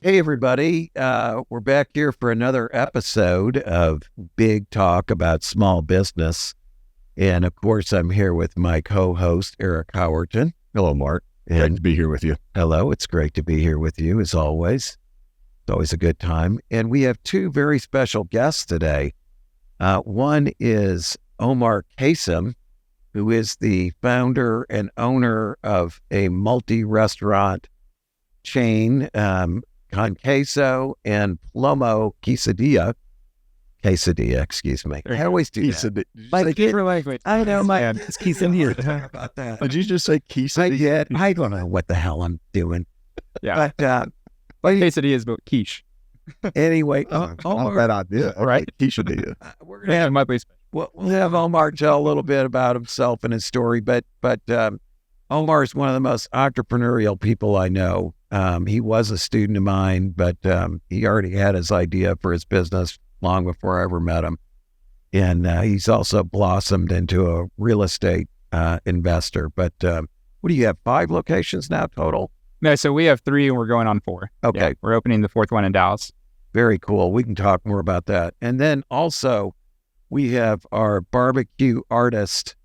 Hey, everybody. We're back here for another episode of Big Talk about small business. And of course, I'm here with my co-host, Eric Howerton. Hello, Mark. Great to be here with you. Hello. It's great to be here with you, as always. It's always a good time. And we have two very special guests today. One is Omar Kasim, who is the founder and owner of a multi-restaurant chain, Con Queso and Plomo quesadilla, excuse me. I always do that. My favorite language. I know, it's quesadilla. About that. Did you just say quesadilla? I don't know what the hell I'm doing. Yeah. But Quesadilla is about quiche. anyway, Not a Omar, bad idea. All right. Quesadilla. we're gonna Yeah, my place. we'll have Omar tell a little bit about himself and his story. But Omar is one of the most entrepreneurial people I know. He was a student of mine, but he already had his idea for his business long before I ever met him. And he's also blossomed into a real estate investor. But what do you have, 5 locations now total? No, so we have 3 and we're going on 4. Okay. Yeah, we're opening the 4th one in Dallas. Very cool. We can talk more about that. And then also we have our barbecue artist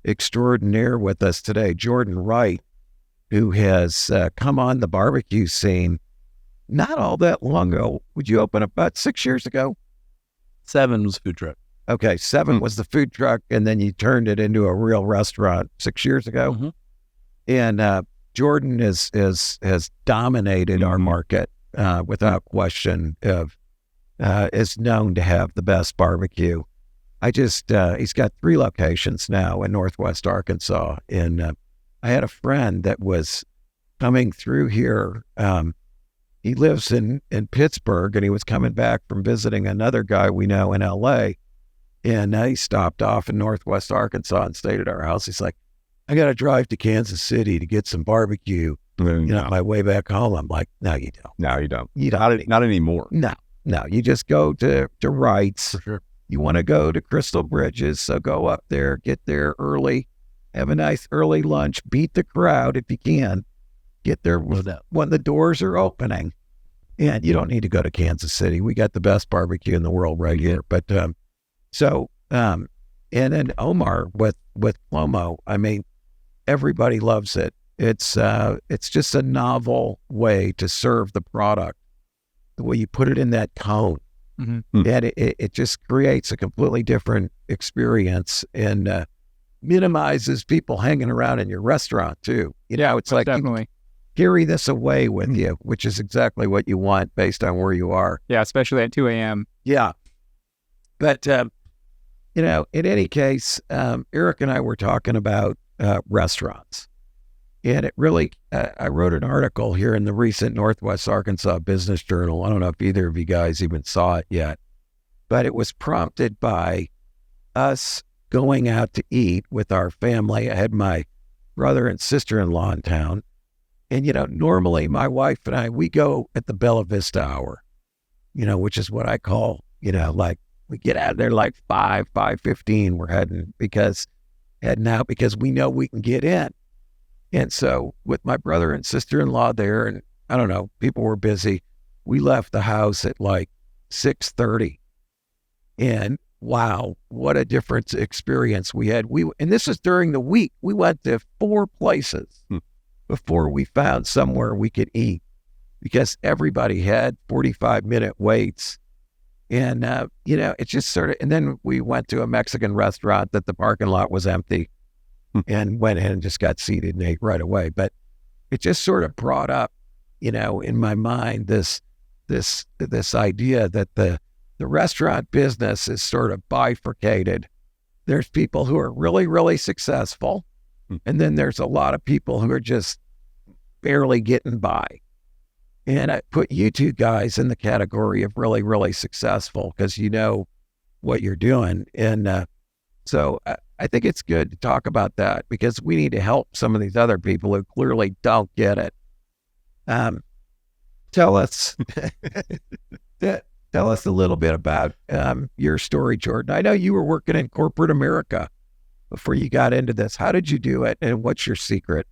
extraordinaire with us today, Jordan Wright, who has come on the barbecue scene not all that long ago. Would you open about 6 years ago? 7 was food truck. Okay, 7 was the food truck, and then you turned it into a real restaurant 6 years ago. Mm-hmm. And Jordan has dominated our market without question. Is known to have the best barbecue. He's got 3 locations now in Northwest Arkansas, and I had a friend that was coming through here. He lives in Pittsburgh, and he was coming back from visiting another guy we know in L.A., and he stopped off in Northwest Arkansas and stayed at our house. He's like, I got to drive to Kansas City to get some barbecue. My way back home. I'm like, no, you don't. No, you don't. You don't. Not anymore. No. You just go to Wright's. For sure. You want to go to Crystal Bridges, so go up there, get there early, have a nice early lunch, beat the crowd if you can. Get there when the doors are opening. And you don't need to go to Kansas City. We got the best barbecue in the world right here. But and then Omar with Plomo, I mean, everybody loves it. It's just a novel way to serve the product. The way you put it in that cone. Mm-hmm. And it just creates a completely different experience and minimizes people hanging around in your restaurant too. It's like definitely. you carry this away with you, which is exactly what you want based on where you are. Yeah, especially at 2 a.m. Yeah. But, in any case, Eric and I were talking about restaurants. And it really, I wrote an article here in the recent Northwest Arkansas Business Journal. I don't know if either of you guys even saw it yet, but it was prompted by us going out to eat with our family. I had my brother and sister-in-law in town. And, normally my wife and I, we go at the Bella Vista hour, which is what I call, like we get out there like 5:15, we're heading out because we know we can get in. And so with my brother and sister-in-law there, and I don't know, people were busy. We left the house at like 6:30. And wow, what a different experience we had. And this was during the week. We went to 4 places before we found somewhere we could eat because everybody had 45-minute waits. And, it's just sort of, and then we went to a Mexican restaurant that the parking lot was empty. And went in and just got seated and ate right away. But it just sort of brought up, in my mind, this idea that the restaurant business is sort of bifurcated. There's people who are really, really successful. And then there's a lot of people who are just barely getting by. And I put you two guys in the category of really, really successful because you know what you're doing. And so I think it's good to talk about that because we need to help some of these other people who clearly don't get it. Tell us a little bit about your story, Jordan. I know you were working in corporate America before you got into this. How did you do it, and what's your secret?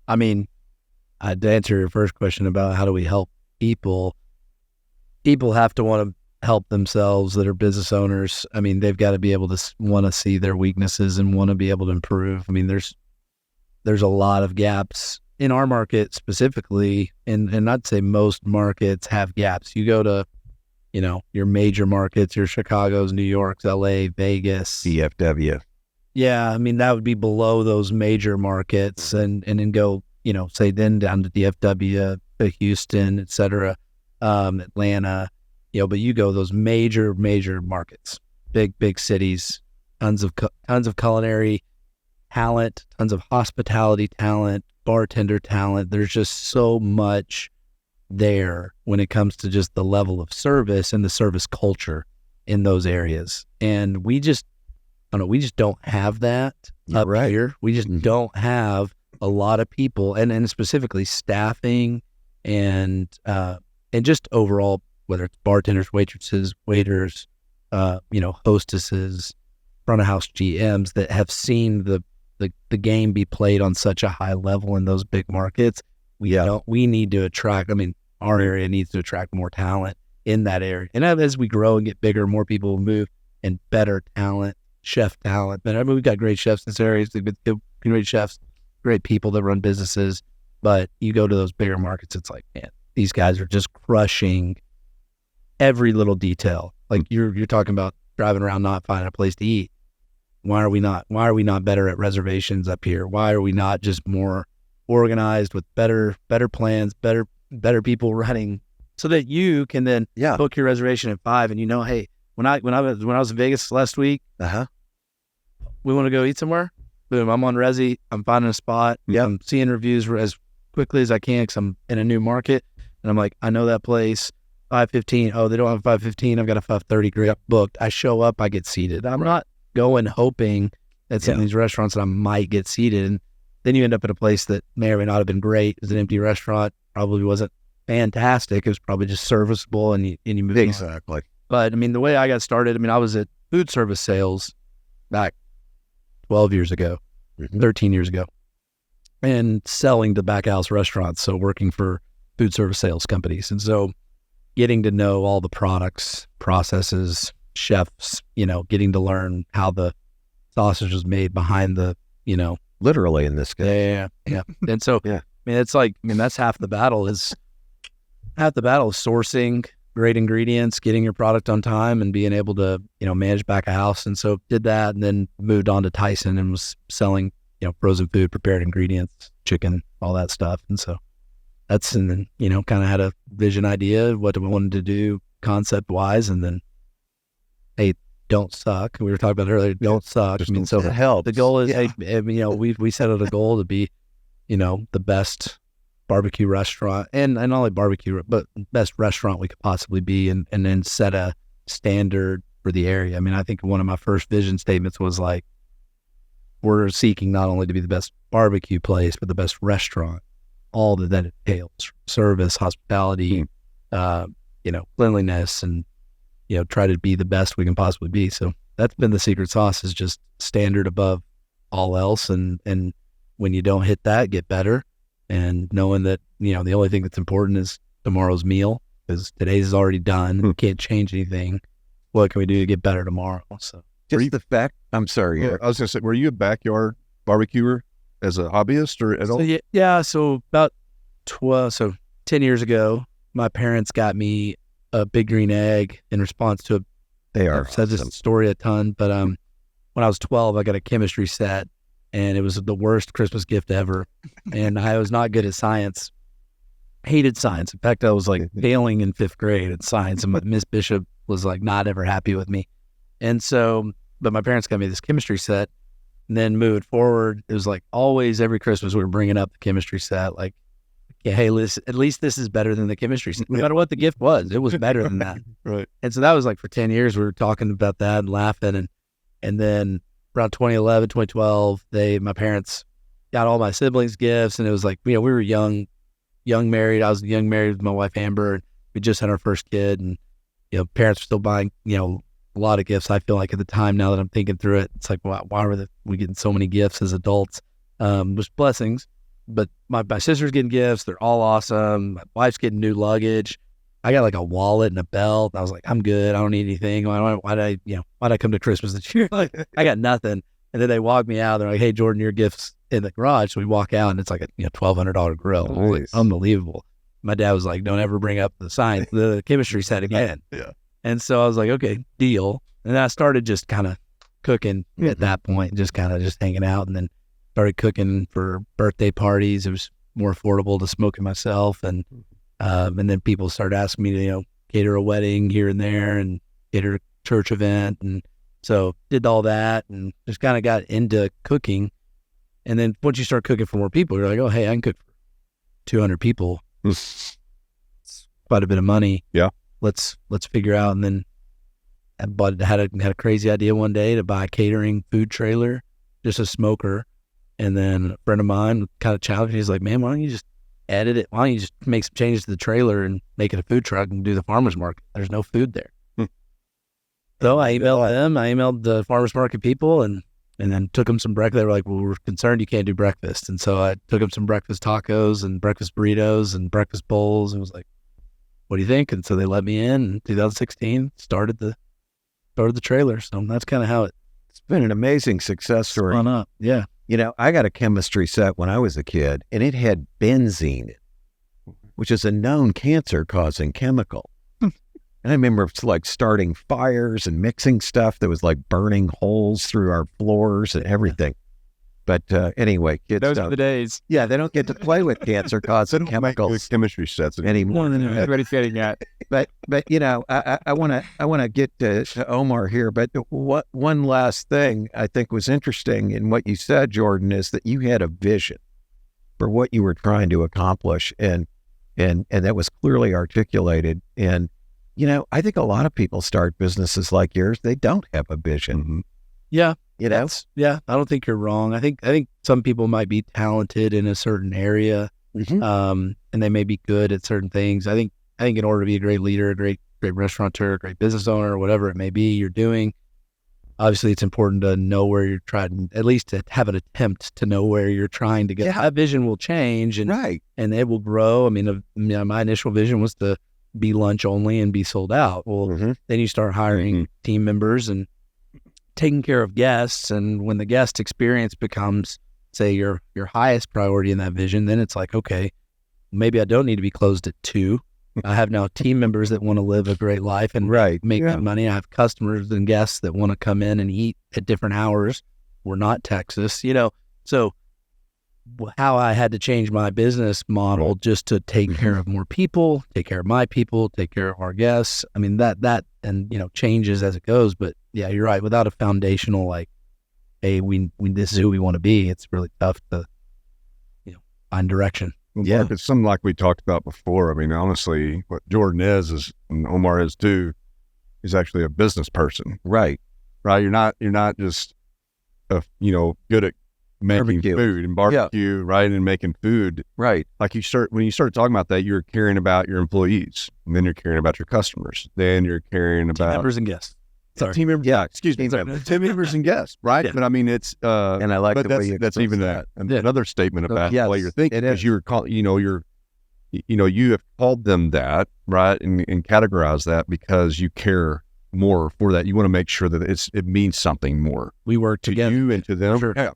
I mean, To answer your first question about how do we help people, people have to want to help themselves that are business owners. I mean, they've got to be able to want to see their weaknesses and want to be able to improve. I mean, there's a lot of gaps in our market specifically, and I'd say most markets have gaps. You go to, your major markets, your Chicago's, New York's, LA, Vegas, DFW. Yeah, I mean, that would be below those major markets, and then go, say then down to DFW, to Houston, et cetera, Atlanta, but you go those major markets, big cities, tons of culinary talent, tons of hospitality talent, bartender talent. There's just so much there when it comes to just the level of service and the service culture in those areas. And we just don't have that up here. We just don't have a lot of people, and specifically staffing and just overall, whether it's bartenders, waitresses, waiters, hostesses, front of house GMs that have seen the game be played on such a high level in those big markets. We need to attract, our area needs to attract more talent in that area. And as we grow and get bigger, more people will move, and better talent, chef talent. But we've got great chefs in this area, great chefs, great people that run businesses. But you go to those bigger markets, it's like, man, these guys are just crushing every little detail. Like you're talking about driving around not finding a place to eat. Why are we not better at reservations up here? Why are we not just more organized with better plans, better people running, so that you can then book your reservation at 5 and hey, when I was in Vegas last week, we want to go eat somewhere. Boom, I'm on Resi. I'm finding a spot. I'm seeing reviews as quickly as I can because I'm in a new market, and I'm like, I know that place. 5:15. Oh, they don't have 5:15. I've got a 5:30 booked. I show up. I get seated. I'm not going hoping at some of these restaurants that I might get seated, and then you end up at a place that may or may not have been great. It was an empty restaurant. Probably wasn't fantastic. It was probably just serviceable, and you move Exactly. on. But the way I got started, I was at food service sales back 12 years ago, 13 years ago, and selling to back house restaurants. So working for food service sales companies. And so getting to know all the products, processes, chefs, getting to learn how the sausage was made behind the, Literally in this case. Yeah. And so, it's like, that's half the battle is sourcing great ingredients, getting your product on time, and being able to, manage back a house. And so did that, and then moved on to Tyson and was selling, frozen food, prepared ingredients, chicken, all that stuff. And so and then, kind of had a vision idea of what we wanted to do concept wise. And then, hey, don't suck. We were talking about it earlier. Don't suck. So it helps. The goal is, we set out a goal to be, the best barbecue restaurant, and not only barbecue, but best restaurant we could possibly be, and then set a standard for the area. I think one of my first vision statements was like, we're seeking not only to be the best barbecue place, but the best restaurant, all that entails: service, hospitality, cleanliness, and try to be the best we can possibly be. So that's been the secret sauce, is just standard above all else, and when you don't hit that, get better. And knowing that, the only thing that's important is tomorrow's meal, because today's is already done. We can't change anything. What can we do to get better tomorrow? So Just the fact, I'm sorry. I was going to say, were you a backyard barbecuer as a hobbyist or at all? So about 10 years ago, my parents got me a Big Green Egg in response to I've said this story a ton, but when I was 12, I got a chemistry set, and it was the worst Christmas gift ever. And I was not good at science, hated science. In fact, I was like failing in 5th grade at science, and Miss Bishop was like not ever happy with me. And so, but my parents got me this chemistry set, and then moving forward, it was like always every Christmas we were bringing up the chemistry set, like, yeah, hey, listen, at least this is better than the chemistry set. No matter what the gift was, it was better than that. Right. And so that was like for 10 years, we were talking about that and laughing. And then around 2011, 2012, my parents got all my siblings gifts, and it was like, we were young married. I was young married with my wife, Amber, and we just had our first kid, and, parents were still buying, a lot of gifts. I feel like at the time, now that I'm thinking through it, it's like, why were we getting so many gifts as adults? There's blessings. but my sister's getting gifts. They're all awesome. My wife's getting new luggage. I got like a wallet and a belt. I was like, I'm good. I don't need anything. Why'd I come to Christmas this year? Like, I got nothing. And then they walk me out. They're like, hey, Jordan, your gift's in the garage. So we walk out and it's like a $1,200 grill. It was like, unbelievable. My dad was like, don't ever bring up the chemistry set again. Yeah. And so I was like, okay, deal. And then I started just kind of cooking at that point, just hanging out, and then started cooking for birthday parties. It was more affordable to smoke it myself. And then people started asking me to, cater a wedding here and there and cater a church event. And so did all that and just kind of got into cooking. And then once you start cooking for more people, you're like, oh, hey, I can cook for 200 people. It's quite a bit of money. Yeah. Let's figure out. And then I had a crazy idea one day to buy a catering food trailer, just a smoker. And then a friend of mine kind of challenged me. He's like, man, why don't you just edit it? Why don't you just make some changes to the trailer and make it a food truck and do the farmer's market? There's no food there. So I emailed them. I emailed the farmer's market people and then took them some breakfast. They were like, well, we're concerned you can't do breakfast. And so I took them some breakfast tacos and breakfast burritos and breakfast bowls and was like, what do you think? And so they let me in 2016, started the trailer. So that's kind of how It's been an amazing success story. spun up. Yeah. I got a chemistry set when I was a kid, and it had benzene, in it, which is a known cancer-causing chemical. And I remember like starting fires and mixing stuff that was like burning holes through our floors and everything. But anyway, kids Those are the days. Yeah, they don't get to play with cancer-causing chemicals chemistry sets anymore. No. Everybody's getting at. But I want to get to Omar here. But what one last thing I think was interesting in what you said, Jordan, is that you had a vision for what you were trying to accomplish, and that was clearly articulated. And I think a lot of people start businesses like yours. They don't have a vision. Mm-hmm. Yeah. Yeah, I don't think you're wrong. I think some people might be talented in a certain area, and they may be good at certain things. I think in order to be a great leader, a great restaurateur, a great business owner, whatever it may be you're doing, obviously it's important to know where you're trying, at least to have an attempt to know where you're trying to get. Yeah. That vision will change and it will grow. I mean, my initial vision was to be lunch only and be sold out. Well, then you start hiring team members and taking care of guests, and when the guest experience becomes, say, your highest priority in that vision, then it's like, okay, maybe I don't need to be closed at 2. I have now team members that want to live a great life and make that money. I have customers and guests that want to come in and eat at different hours. We're not Texas, so how I had to change my business model just to take care of more people, take care of my people, take care of our guests. I mean, that and changes as it goes, but yeah, you're right. Without a foundational, like, hey, we this is who we want to be, it's really tough to, find direction. Well, Mark, it's something like we talked about before. I mean, honestly, what Jordan is, and Omar is too, is actually a business person. Right. You're not just, good at making food and barbecue, right, and making food. Right. Like when you start talking about that, you're caring about your employees, and then you're caring about your customers, then you're caring about team members and guests. Sorry. Team members. Yeah, excuse me. Team members and guests, right? Yeah. But I mean, it's and I like but the way you that's even that. Another statement about the way you're thinking, because you're you have called them that, right, and categorized that because you care more for that. You want to make sure that it means something more. We work to together, you and to them. Sure. Yeah,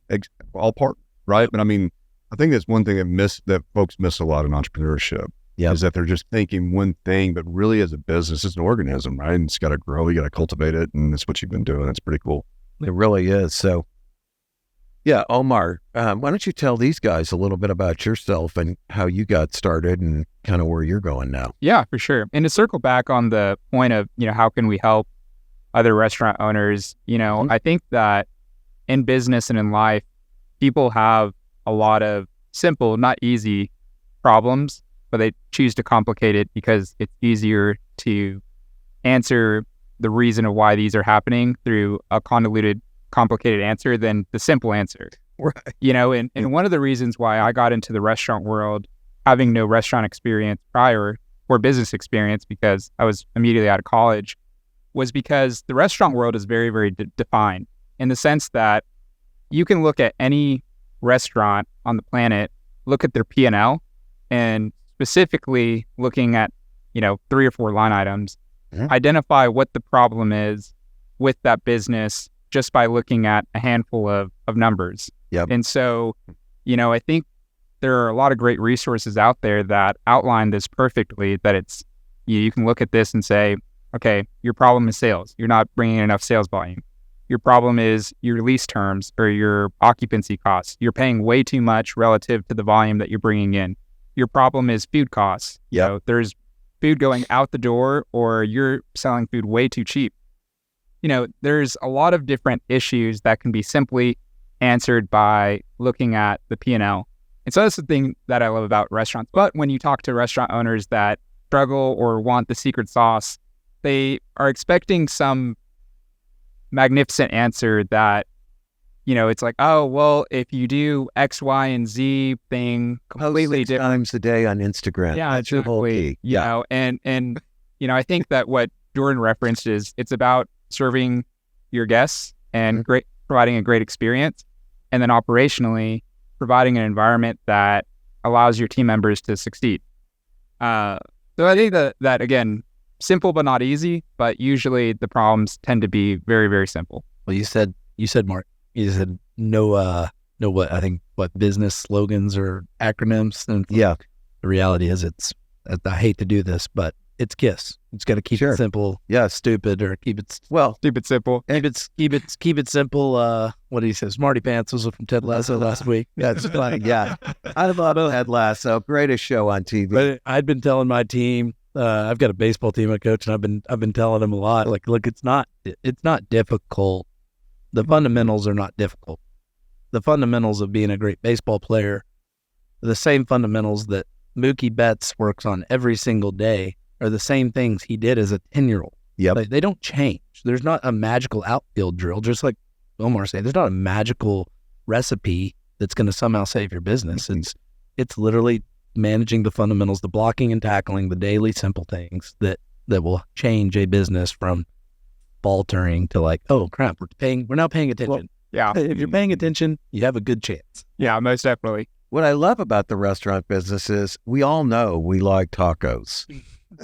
all part, right? But I mean, I think that's one thing that folks miss a lot in entrepreneurship. Yeah, is that they're just thinking one thing, but really as a business, it's an organism, right? And it's got to grow. You got to cultivate it, and that's what you've been doing. That's pretty cool. It really is. So, yeah, Omar, why don't you tell these guys a little bit about yourself and how you got started and kind of where you're going now? Yeah, for sure. And to circle back on the point of, how can we help other restaurant owners? I think that in business and in life, people have a lot of simple, not easy problems, but they choose to complicate it because it's easier to answer the reason of why these are happening through a convoluted, complicated answer than the simple answer. Right. And one of the reasons why I got into the restaurant world, having no restaurant experience prior or business experience, because I was immediately out of college, was because the restaurant world is very, very defined in the sense that you can look at any restaurant on the planet look at their P&L and specifically looking at, 3 or 4 line items, identify what the problem is with that business just by looking at a handful of numbers. Yep. And so, I think there are a lot of great resources out there that outline this perfectly, that it's, you can look at this and say, okay, your problem is sales. You're not bringing enough sales volume. Your problem is your lease terms or your occupancy costs. You're paying way too much relative to the volume that you're bringing in. Your problem is food costs. Yep. There's food going out the door, or you're selling food way too cheap. There's a lot of different issues that can be simply answered by looking at the P&L. And so that's the thing that I love about restaurants. But when you talk to restaurant owners that struggle or want the secret sauce, they are expecting some magnificent answer that, it's like, oh, well, if you do X, Y, and Z thing completely Post 6 different times a day on Instagram. Yeah, That's your whole key. and I think that what Jordan referenced is it's about serving your guests and providing a great experience, and then operationally providing an environment that allows your team members to succeed. So I think that again, simple but not easy, but usually the problems tend to be very, very simple. Well, you said, Mark, you said no business slogans or acronyms. And Yeah. the reality is I hate to do this, but it's KISS. It's got to keep it simple. Yeah. Stupid, or keep it Stupid simple. keep it simple. What did he say? Smarty Pants was from Ted Lasso last week. That's funny. Yeah. I love Ted Lasso. Greatest show on TV. But I'd been telling my team, I've got a baseball team I coach, and I've been telling them a lot. Like, look, it's not difficult. The fundamentals are not difficult. The fundamentals of being a great baseball player are the same fundamentals that Mookie Betts works on every single day, are the same things he did as a 10-year-old. Yep. They don't change. There's not a magical outfield drill, just like Omar said. There's not a magical recipe that's going to somehow save your business. It's literally managing the fundamentals, the blocking and tackling, the daily simple things that will change a business from faltering to like, oh crap, we're now paying attention. Well, yeah. If you're paying attention, you have a good chance. Yeah, most definitely. What I love about the restaurant business is we all know we like tacos.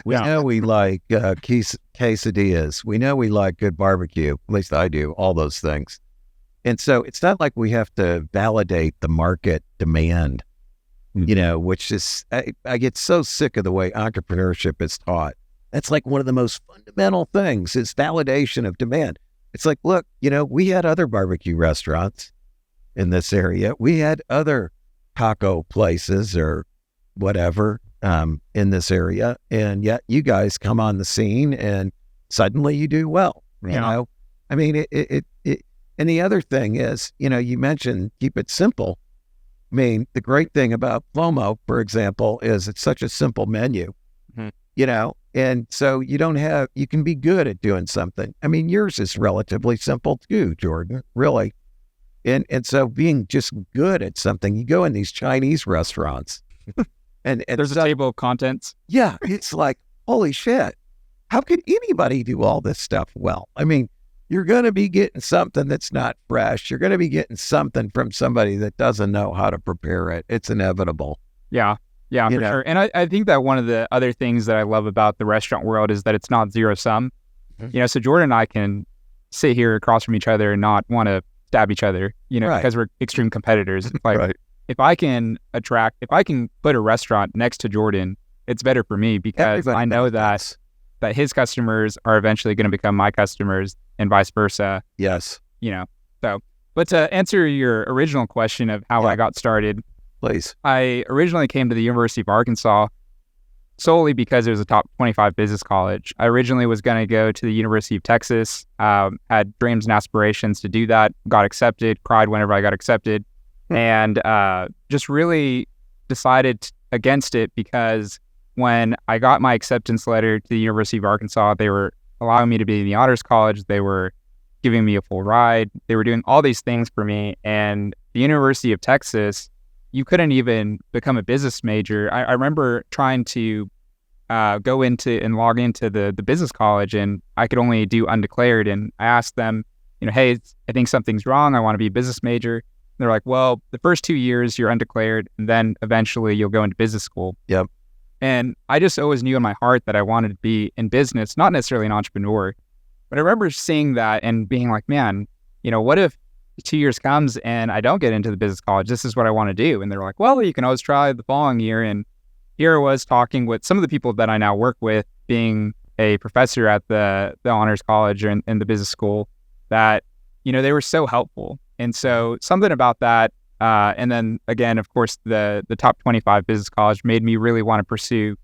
We know we like quesadillas. We know we like good barbecue. At least I do, all those things. And so it's not like we have to validate the market demand, which is, I get so sick of the way entrepreneurship is taught. That's like one of the most fundamental things is validation of demand. It's like, look, we had other barbecue restaurants in this area. We had other taco places or whatever in this area. And yet you guys come on the scene and suddenly you do well. You know, I mean, and the other thing is, you mentioned keep it simple. I mean, the great thing about Plomo, for example, is it's such a simple menu, and so you can be good at doing something. I mean, yours is relatively simple too, Jordan, really. And so being just good at something, you go in these Chinese restaurants and there's a table of contents. Yeah. It's like, holy shit, how could anybody do all this stuff well? I mean, you're going to be getting something that's not fresh. You're going to be getting something from somebody that doesn't know how to prepare it. It's inevitable. Yeah. Yeah, for sure. And I think that one of the other things that I love about the restaurant world is that it's not zero sum. Mm-hmm. So Jordan and I can sit here across from each other and not want to stab each other, because we're extreme competitors. Like, Right. if I can put a restaurant next to Jordan, it's better for me because Everybody I know benefits. that his customers are eventually going to become my customers and vice versa. Yes, So, but to answer your original question of how I got started, please. I originally came to the University of Arkansas solely because it was a top 25 business college. I originally was going to go to the University of Texas, had dreams and aspirations to do that, got accepted, cried whenever I got accepted, and just really decided against it because when I got my acceptance letter to the University of Arkansas, they were allowing me to be in the Honors College. They were giving me a full ride. They were doing all these things for me. And the University of Texas, you couldn't even become a business major. I remember trying to go into and log into the business college, and I could only do undeclared. And I asked them, hey, I think something's wrong. I want to be a business major. And they're like, well, the first 2 years you're undeclared, and then eventually you'll go into business school. Yep. And I just always knew in my heart that I wanted to be in business, not necessarily an entrepreneur. But I remember seeing that and being like, man, what if 2 years comes and I don't get into the business college? This is what I want to do. And they're like, well, you can always try the following year. And here I was talking with some of the people that I now work with, being a professor at the honors college or in the business school, that, they were so helpful. And so something about that, and then again, of course, the top 25 business college made me really want to pursue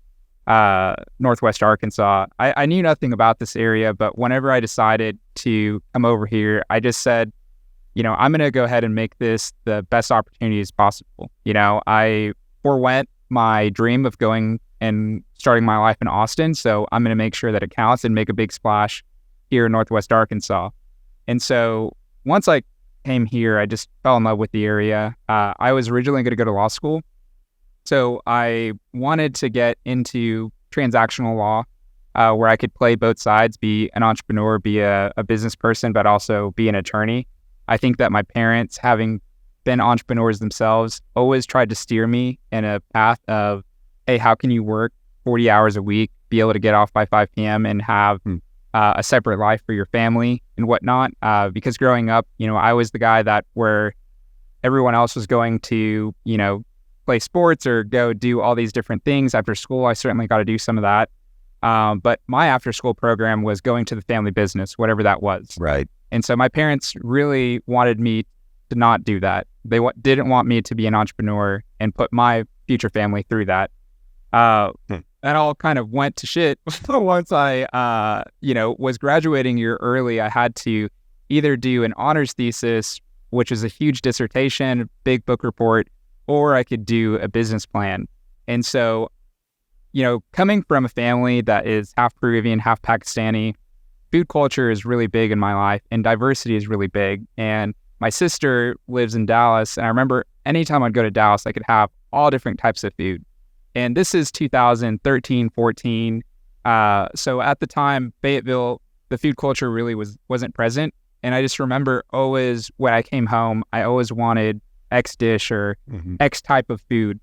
Northwest Arkansas. I knew nothing about this area, but whenever I decided to come over here, I just said, I'm going to go ahead and make this the best opportunity as possible. I forewent my dream of going and starting my life in Austin, so I'm going to make sure that it counts and make a big splash here in Northwest Arkansas. And so once I came here, I just fell in love with the area. I was originally going to go to law school, so I wanted to get into transactional law, where I could play both sides, be an entrepreneur, be a business person, but also be an attorney. I think that my parents, having been entrepreneurs themselves, always tried to steer me in a path of, hey, how can you work 40 hours a week, be able to get off by 5 p.m. and have a separate life for your family and whatnot? Because growing up, I was the guy that where everyone else was going to, play sports or go do all these different things after school. I certainly got to do some of that. But my after school program was going to the family business, whatever that was. Right. And so my parents really wanted me to not do that. They didn't want me to be an entrepreneur and put my future family through that. That all kind of went to shit once I, was graduating a year early. I had to either do an honors thesis, which is a huge dissertation, big book report, or I could do a business plan. And so, coming from a family that is half Peruvian, half Pakistani, food culture is really big in my life, and diversity is really big. And my sister lives in Dallas, and I remember anytime I'd go to Dallas, I could have all different types of food. And this is 2013, 14. So at the time, Fayetteville, the food culture really wasn't present. And I just remember always when I came home, I always wanted X dish or X type of food.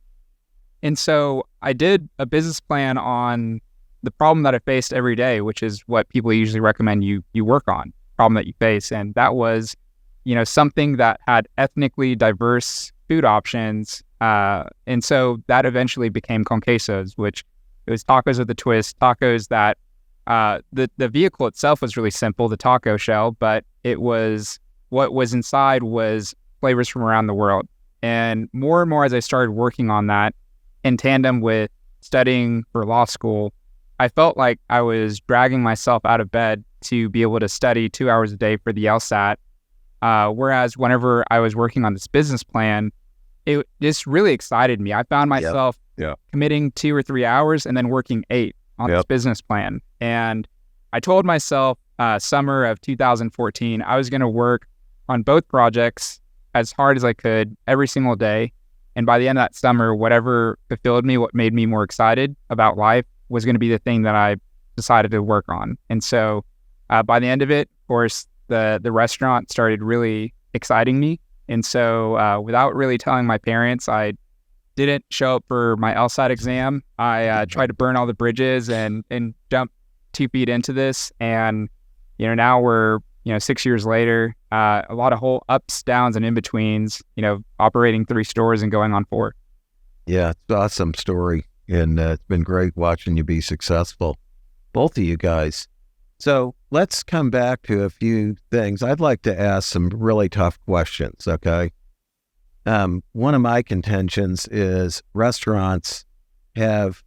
And so I did a business plan on the problem that I faced every day, which is what people usually recommend you work on, problem that you face. And that was, something that had ethnically diverse food options. And so that eventually became con quesos, which it was tacos with a twist, tacos that the vehicle itself was really simple, the taco shell, but it was what was inside was flavors from around the world. And more as I started working on that in tandem with studying for law school, I felt like I was dragging myself out of bed to be able to study 2 hours a day for the LSAT. Whereas whenever I was working on this business plan, it just really excited me. I found myself committing 2 or 3 hours and then working 8 on this business plan. And I told myself summer of 2014, I was going to work on both projects as hard as I could every single day. And by the end of that summer, whatever fulfilled me, what made me more excited about life was going to be the thing that I decided to work on. And so by the end of it, of course, the restaurant started really exciting me. And so without really telling my parents, I didn't show up for my LSAT exam. I tried to burn all the bridges and jump 2 feet into this. And, now we're, 6 years later, a lot of whole ups, downs, and in-betweens, operating 3 stores and going on 4. Yeah, it's an awesome story. And it's been great watching you be successful, both of you guys. So let's come back to a few things. I'd like to ask some really tough questions, okay? One of my contentions is restaurants have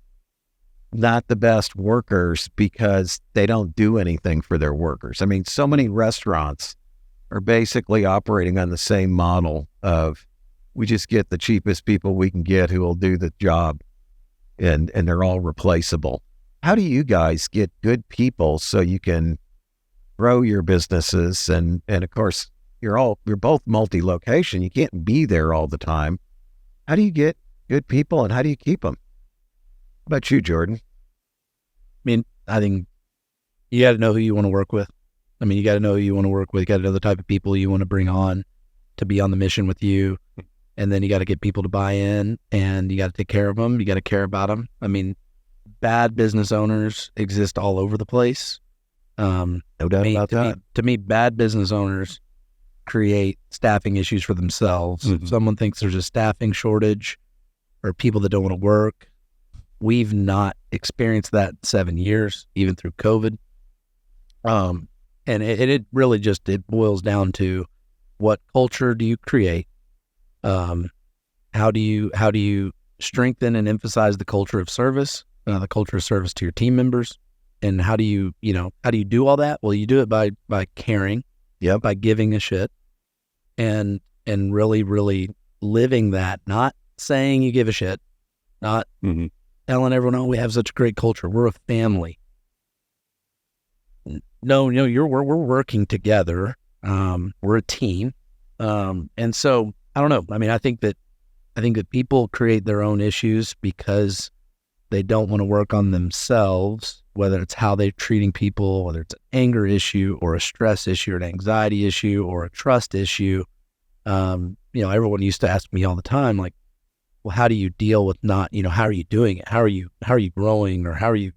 not the best workers because they don't do anything for their workers. I mean, so many restaurants are basically operating on the same model of we just get the cheapest people we can get who will do the job, and they're all replaceable. How do you guys get good people so you can grow your businesses? And of course, you're both multi-location. You can't be there all the time. How do you get good people and how do you keep them? How about you, Jordan? I think you got to know who you want to work with. You got to know who you want to work with. You got to know the type of people you want to bring on. to be on the mission with you. And then you got to get people to buy in, and you got to take care of them. You got to care about them. I mean, bad business owners exist all over the place. No doubt about that. To me, bad business owners create staffing issues for themselves. Mm-hmm. Someone thinks there's a staffing shortage or people that don't want to work. We've not experienced that in 7 years, even through COVID. And it really just, it boils down to what culture do you create? How do you strengthen and emphasize the culture of service to your team members? And how do you do all that? Well, you do it by caring, by giving a shit, and really, really living that, not saying you give a shit, not telling everyone, oh, we have such a great culture. We're a family. No, we're working together. We're a team. And so I don't know. I mean, I think that people create their own issues because they don't want to work on themselves, whether it's how they're treating people, whether it's an anger issue or a stress issue or an anxiety issue or a trust issue. Everyone used to ask me all the time, like, well, how do you deal with not, how are you doing it? How are you growing, or how are you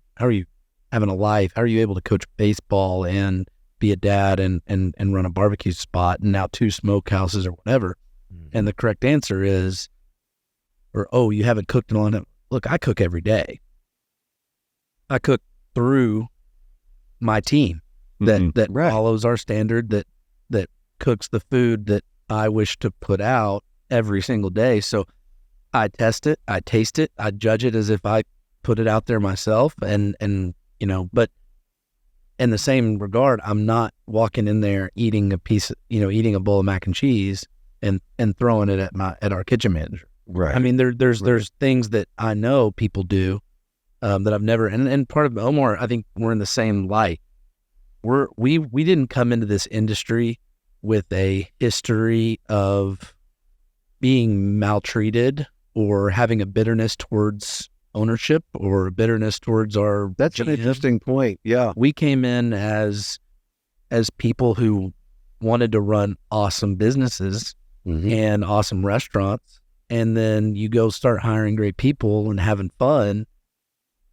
having a life? How are you able to coach baseball and be a dad and run a barbecue spot and now 2 smokehouses or whatever? And the correct answer is, you haven't cooked in a long time. Look, I cook every day. I cook through my team that follows our standard, that cooks the food that I wish to put out every single day. So I test it, I taste it, I judge it as if I put it out there myself. And but in the same regard, I'm not walking in there eating a bowl of mac and cheese and throwing it at our kitchen manager. Right. I mean, there's things that I know people do that I've never, and part of Omar, I think we're in the same light. We didn't come into this industry with a history of being maltreated or having a bitterness towards ownership or a bitterness towards our. That's an interesting point. Yeah. We came in as people who wanted to run awesome businesses and awesome restaurants. And then you go start hiring great people and having fun.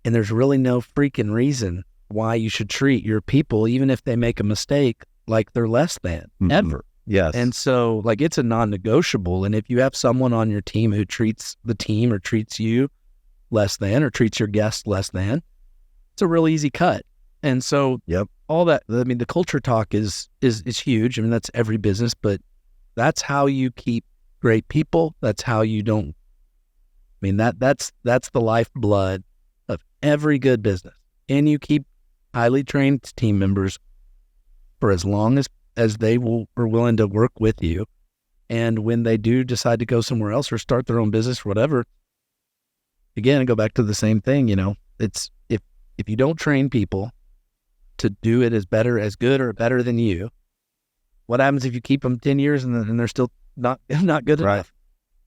And there's really no freaking reason why you should treat your people, even if they make a mistake, like they're less than ever. Yes. And so it's a non-negotiable. And if you have someone on your team who treats the team or treats you less than or treats your guests less than, it's a real easy cut. And so all that, I mean, the culture talk is huge. I mean, that's every business, but that's how you keep great people. That's how you don't, I mean, that's the lifeblood of every good business. And you keep highly trained team members for as long as they are willing to work with you. And when they do decide to go somewhere else or start their own business or whatever, again, I go back to the same thing, it's if you don't train people to do it as good or better than you, what happens if you keep them 10 years and they're still not good enough?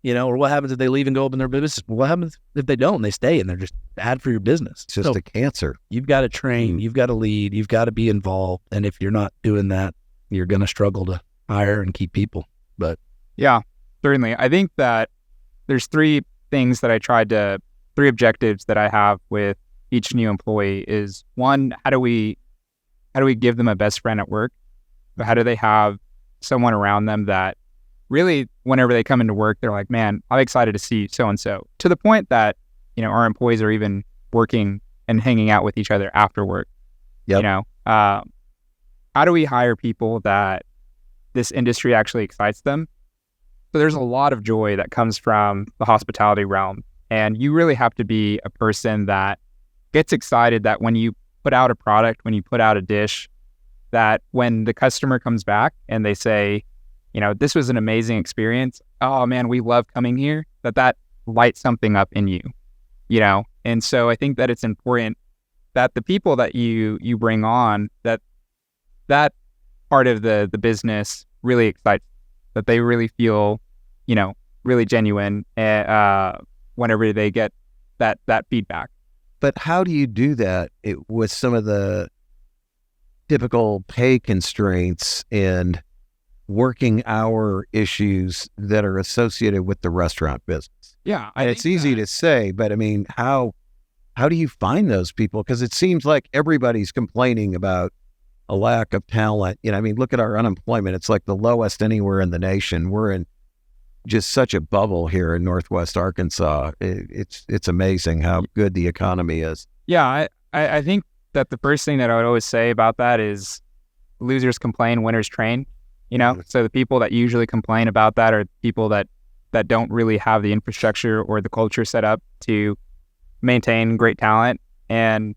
Or what happens if they leave and go open their business? What happens if they don't and they stay and they're just bad for your business? It's just a cancer. You've got to train, you've got to lead, you've got to be involved. And if you're not doing that, you're going to struggle to hire and keep people. But yeah, certainly. I think that there's 3 objectives that I have with each new employee is, one, how do we give them a best friend at work? But how do they have someone around them that really, whenever they come into work, they're like, man, I'm excited to see so-and-so, to the point that, our employees are even working and hanging out with each other after work. How do we hire people that this industry actually excites them? So there's a lot of joy that comes from the hospitality realm. And you really have to be a person that gets excited that when you put out a product, when you put out a dish, that when the customer comes back and they say, this was an amazing experience. Oh man, we love coming here. That lights something up in you, And so I think that it's important that the people that you bring on, that part of the business really excites, that they really feel, really genuine whenever they get that feedback. But how do you do that with some of the typical pay constraints and working hour issues that are associated with the restaurant business. Yeah, And it's easy to say, but I mean, how do you find those people? Because it seems like everybody's complaining about a lack of talent. I mean, look at our unemployment. It's like the lowest anywhere in the nation. We're in just such a bubble here in Northwest Arkansas. It's amazing how good the economy is. Yeah, I think that the first thing that I would always say about that is losers complain, winners train. So the people that usually complain about that are people that don't really have the infrastructure or the culture set up to maintain great talent. And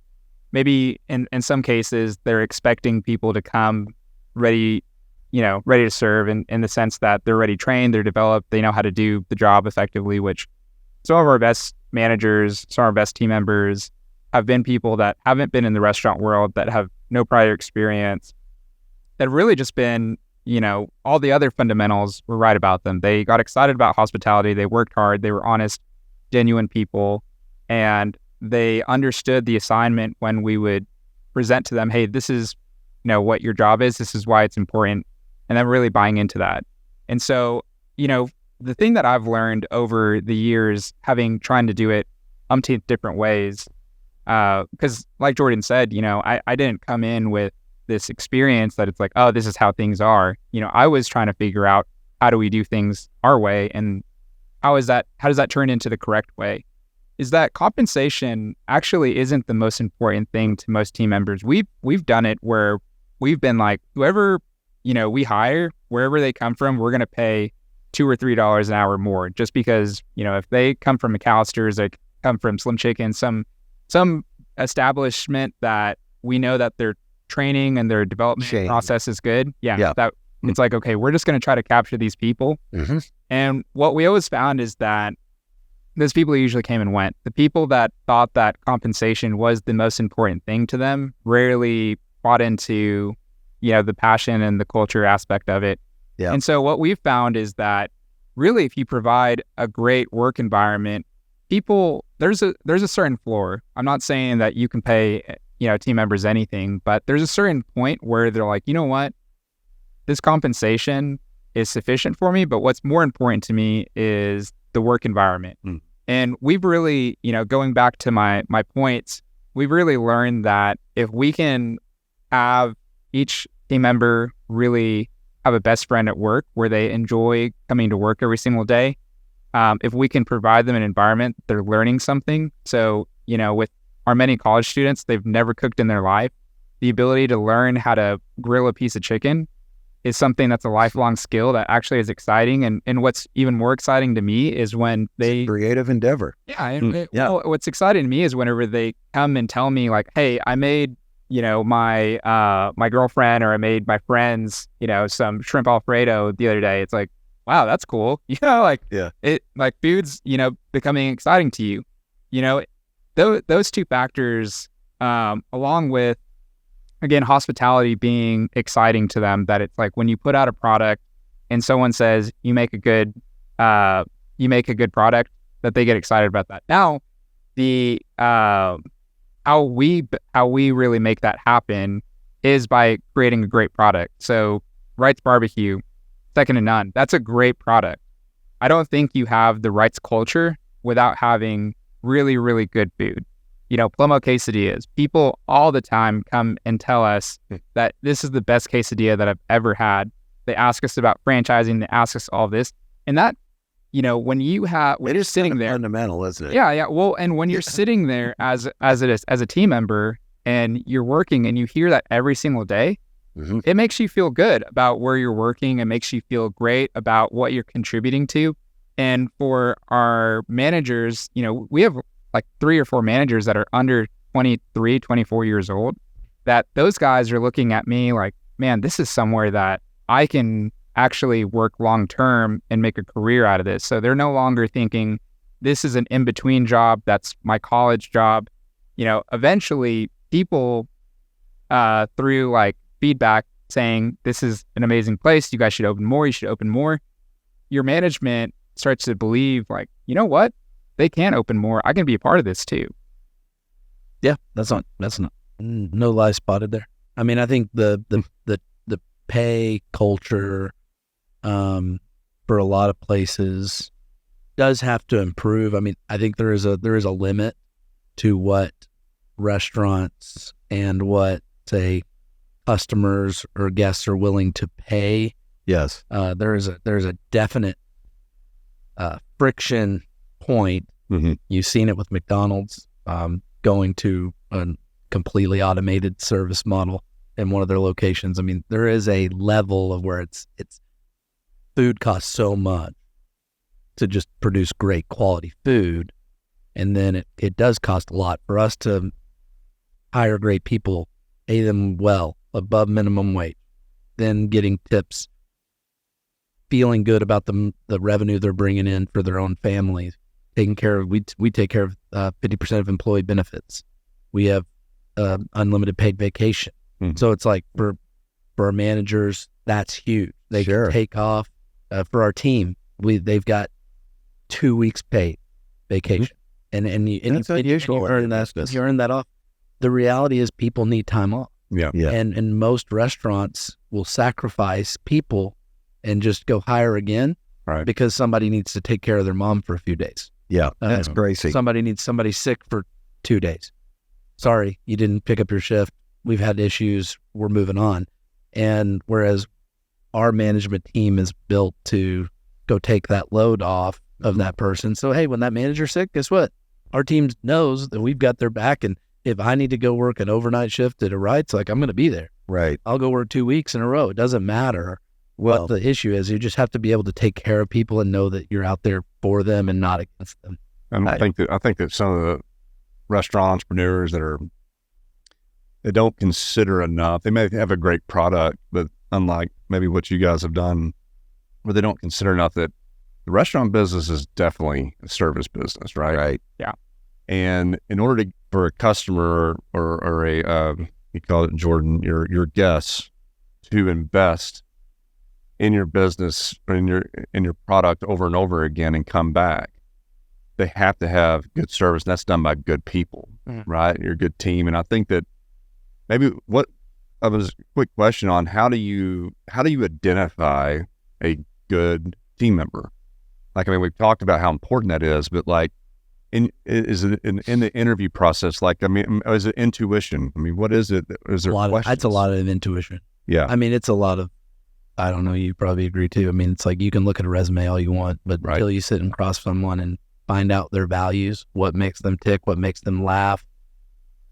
maybe in some cases, they're expecting people to come ready to serve in the sense that they're already trained, they're developed, they know how to do the job effectively, which some of our best managers, some of our best team members have been people that haven't been in the restaurant world, that have no prior experience, that have really just been, all the other fundamentals were right about them. They got excited about hospitality. They worked hard. They were honest, genuine people. And they understood the assignment when we would present to them, hey, this is, what your job is. This is why it's important. And then really buying into that. And so, the thing that I've learned over the years, having trying to do it umpteenth different ways, because like Jordan said, I didn't come in with this experience that it's like, oh, this is how things are. I was trying to figure out, how do we do things our way, and how does that turn into the correct way? Is that compensation actually isn't the most important thing to most team members. We've done it where we've been like, whoever we hire, wherever they come from, we're going to pay $2 or $3 an hour more, just because if they come from McAllister's, they come from Slim Chicken, some establishment that we know that their training and their development process is good. That it's like, okay, we're just going to try to capture these people. Mm-hmm. And what we always found is that those people usually came and went. The people that thought that compensation was the most important thing to them rarely bought into, the passion and the culture aspect of it. Yeah. And so what we've found is that really, if you provide a great work environment, people, there's a certain floor. I'm not saying that you can pay, team members anything, but there's a certain point where they're like, you know what, this compensation is sufficient for me, but what's more important to me is the work environment. And we've really, going back to my points, we've really learned that if we can have each team member really have a best friend at work where they enjoy coming to work every single day, if we can provide them an environment, they're learning something. So, with our many college students, they've never cooked in their life. The ability to learn how to grill a piece of chicken is something that's a lifelong skill that actually is exciting. And what's even more exciting to me is when they... creative endeavor. Yeah. Well, what's exciting to me is whenever they come and tell me like, hey, I made, my girlfriend, or I made my friends, some shrimp Alfredo the other day. It's like, wow, that's cool. It like food's, becoming exciting to you. Those two factors, along with, again, hospitality being exciting to them, that it's like when you put out a product and someone says you make a good product, that they get excited about that. Now, the how we really make that happen is by creating a great product. So Wright's barbecue, second to none. That's a great product. I don't think you have the Wright's culture without having really, really good food. Plomo quesadillas. People all the time come and tell us that this is the best quesadilla that I've ever had. They ask us about franchising. They ask us all this. And that, when you're sitting there, fundamental, isn't it? Yeah. Well, and when you're sitting there as a team member and you're working and you hear that every single day, mm-hmm. It makes you feel good about where you're working. It makes you feel great about what you're contributing to. And for our managers, we have like 3 or 4 managers that are under 23, 24 years old, that those guys are looking at me like, man, this is somewhere that I can actually work long-term and make a career out of this. So they're no longer thinking this is an in-between job. That's my college job. Eventually people, through like feedback saying, this is an amazing place. You guys should open more. You should open more. Your management starts to believe like, you know what? They can open more. I can be a part of this too. Yeah, that's not no lie spotted there. I mean, I think the pay culture, for a lot of places does have to improve. I mean, I think there is a limit to what restaurants and what, say, customers or guests are willing to pay. Yes. There's a definite friction point. Mm-hmm. You've seen it with McDonald's going to a completely automated service model in one of their locations. I mean, there is a level of where it's food costs so much to just produce great quality food, and then it does cost a lot for us to hire great people, pay them well, above minimum wage, then getting tips, feeling good about the revenue they're bringing in for their own families, taking care of, we take care of 50% of employee benefits. We have unlimited paid vacation. Mm-hmm. So it's like for our managers, that's huge. They can take off. For our team, they've got 2 weeks paid vacation. Mm-hmm. And you earn that. You earn that off. The reality is people need time off. Yeah. And most restaurants will sacrifice people and just go hire again, right? Because somebody needs to take care of their mom for a few days. Yeah, that's crazy. Somebody needs somebody sick for 2 days. Sorry, you didn't pick up your shift. We've had issues. We're moving on. And whereas our management team is built to go take that load off of that person. So, hey, when that manager's sick, guess what? Our team knows that we've got their back. And if I need to go work an overnight shift at a Wright's, like, I'm going to be there. Right. I'll go work 2 weeks in a row. It doesn't matter what the issue is. You just have to be able to take care of people and know that you're out there for them and not against them. I think that some of the restaurant entrepreneurs they don't consider enough. They may have a great product, but unlike maybe what you guys have done, where they don't consider enough that the restaurant business is definitely a service business, right? Right. Yeah. And in order for a customer or a you call it, Jordan, your guests to invest in your business or in your product over and over again and come back, they have to have good service, and that's done by good people, right? Your good team. And I think that maybe I was a quick question on how do you identify a good team member? Like, I mean, we've talked about how important that is, but like, is it in the interview process? Like, I mean, is it intuition? I mean, what is it? Is there questions? It's a lot of intuition. Yeah. I mean, it's a lot of, I don't know, you probably agree too. I mean, it's like you can look at a resume all you want, but until you sit and cross someone and find out their values, what makes them tick, what makes them laugh.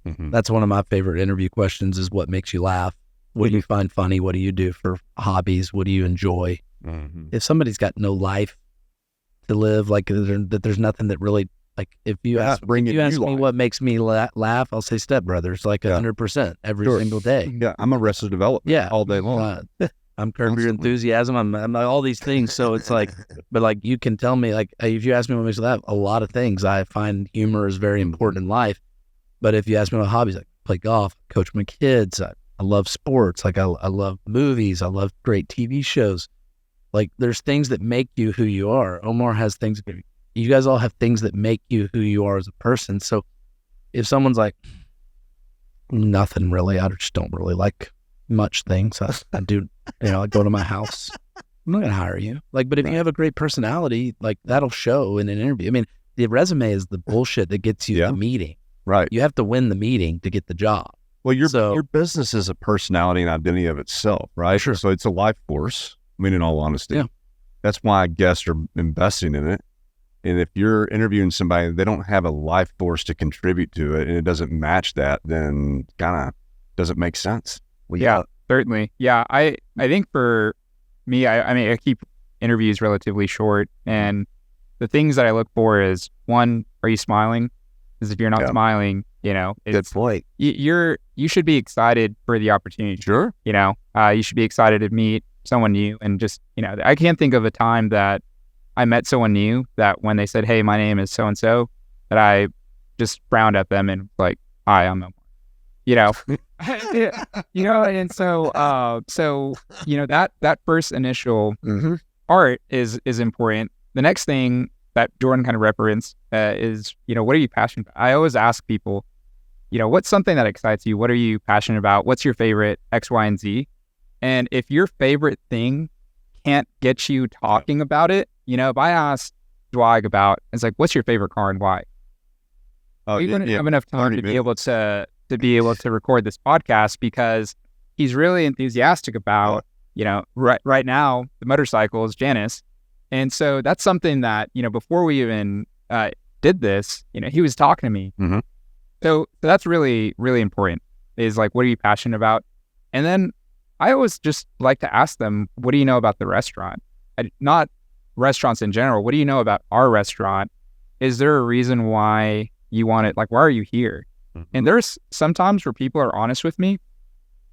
Mm-hmm. That's one of my favorite interview questions is what makes you laugh? What do you find funny? What do you do for hobbies? What do you enjoy? Mm-hmm. If somebody's got no life to live, like that there's nothing that really, like if you ask me what makes me laugh, I'll say Step Brothers, like 100% every single day. Yeah, I'm Arrested Development all day long. I'm Curb Your Enthusiasm. I'm like all these things. So it's like, but like you can tell me, like if you ask me what makes me laugh, a lot of things. I find humor is very important in life. But if you ask me about hobbies, like play golf, coach my kids, I love sports. Like I love movies. I love great TV shows. Like there's things that make you who you are. Omar has things. You guys all have things that make you who you are as a person. So if someone's like, nothing really, I just don't really like much things. I do, I go to my house. I'm not going to hire you. Like, but if you have a great personality, like that'll show in an interview. I mean, the resume is the bullshit that gets you the meeting. Right. You have to win the meeting to get the job. Well, your business is a personality and identity of itself, right? Sure. So it's a life force. I mean, in all honesty, yeah. That's why guests are investing in it. And if you're interviewing somebody, they don't have a life force to contribute to it, and it doesn't match that, then kind of doesn't make sense. Well, yeah, certainly. Yeah, I think for me, I mean, I keep interviews relatively short, and the things that I look for is, one, are you smiling? Because if you're not smiling, it's, good point. You should be excited for the opportunity. Sure. You should be excited to meet someone new, and just, I can't think of a time that I met someone new that when they said, "Hey, my name is so and so," that I just frowned at them and like, "Hi, I'm Omar." And so that first initial art is important. The next thing that Jordan kind of referenced is, what are you passionate about? I always ask people, what's something that excites you? What are you passionate about? What's your favorite X, Y, and Z? And if your favorite thing can't get you talking about it. You know, if I asked Dwight about, it's like, what's your favorite car and why? We wouldn't have enough time to be able to record this podcast because he's really enthusiastic about, you know, right now the motorcycle is Janice. And so that's something that, you know, before we even did this, you know, he was talking to me. Mm-hmm. So that's really, really important, is like, what are you passionate about? And then I always just like to ask them, what do you know about the restaurant? Not restaurants in general. What do you know about our restaurant? Is there a reason why you want it? Like, why are you here? Mm-hmm. And there's sometimes where people are honest with me.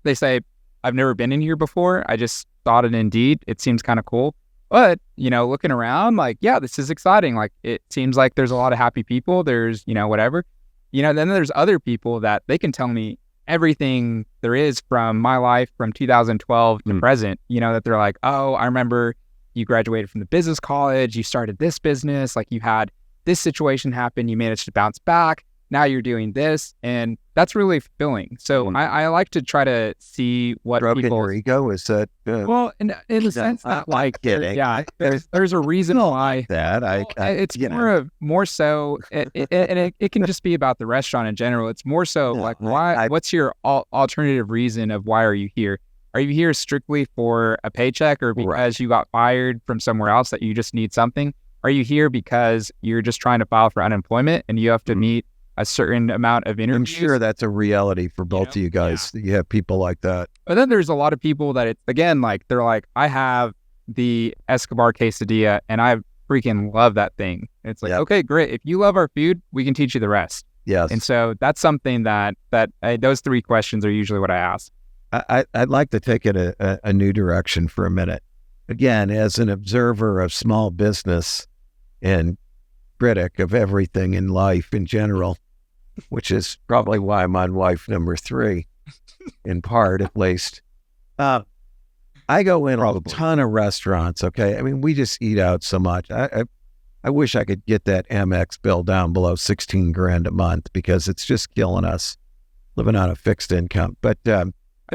They say, I've never been in here before. I just thought it Indeed. It seems kind of cool. But, you know, looking around, like, yeah, this is exciting. Like, it seems like there's a lot of happy people. There's, you know, whatever. You know, then there's other people that they can tell me everything there is from my life from 2012 to present, you know, that they're like, oh, I remember you graduated from the business college, you started this business, like you had this situation happen, you managed to bounce back, now you're doing this, and that's really fulfilling. So I like to try to see what people... Your ego is that... well, in a sense that, like, kidding. Yeah, there's a reason why... that it's more so, and it can just be about the restaurant in general. It's more so why? What's your alternative reason of why are you here? Are you here strictly for a paycheck, or because you got fired from somewhere else that you just need something? Are you here because you're just trying to file for unemployment and you have to meet a certain amount of interviews? I'm sure that's a reality for both of you guys. You have people like that. But then there's a lot of people that it's, again, like, they're like, I have the Escobar quesadilla and I freaking love that thing. It's like, okay, great. If you love our food, we can teach you the rest. Yes. And so that's something that those three questions are usually what I ask. I'd like to take it a new direction for a minute. Again, as an observer of small business and critic of everything in life in general, which is probably why I'm on wife number 3, in part at least. I go in a ton of restaurants, okay? I mean, we just eat out so much. I wish I could get that Amex bill down below $16,000 a month because it's just killing us living on a fixed income. But I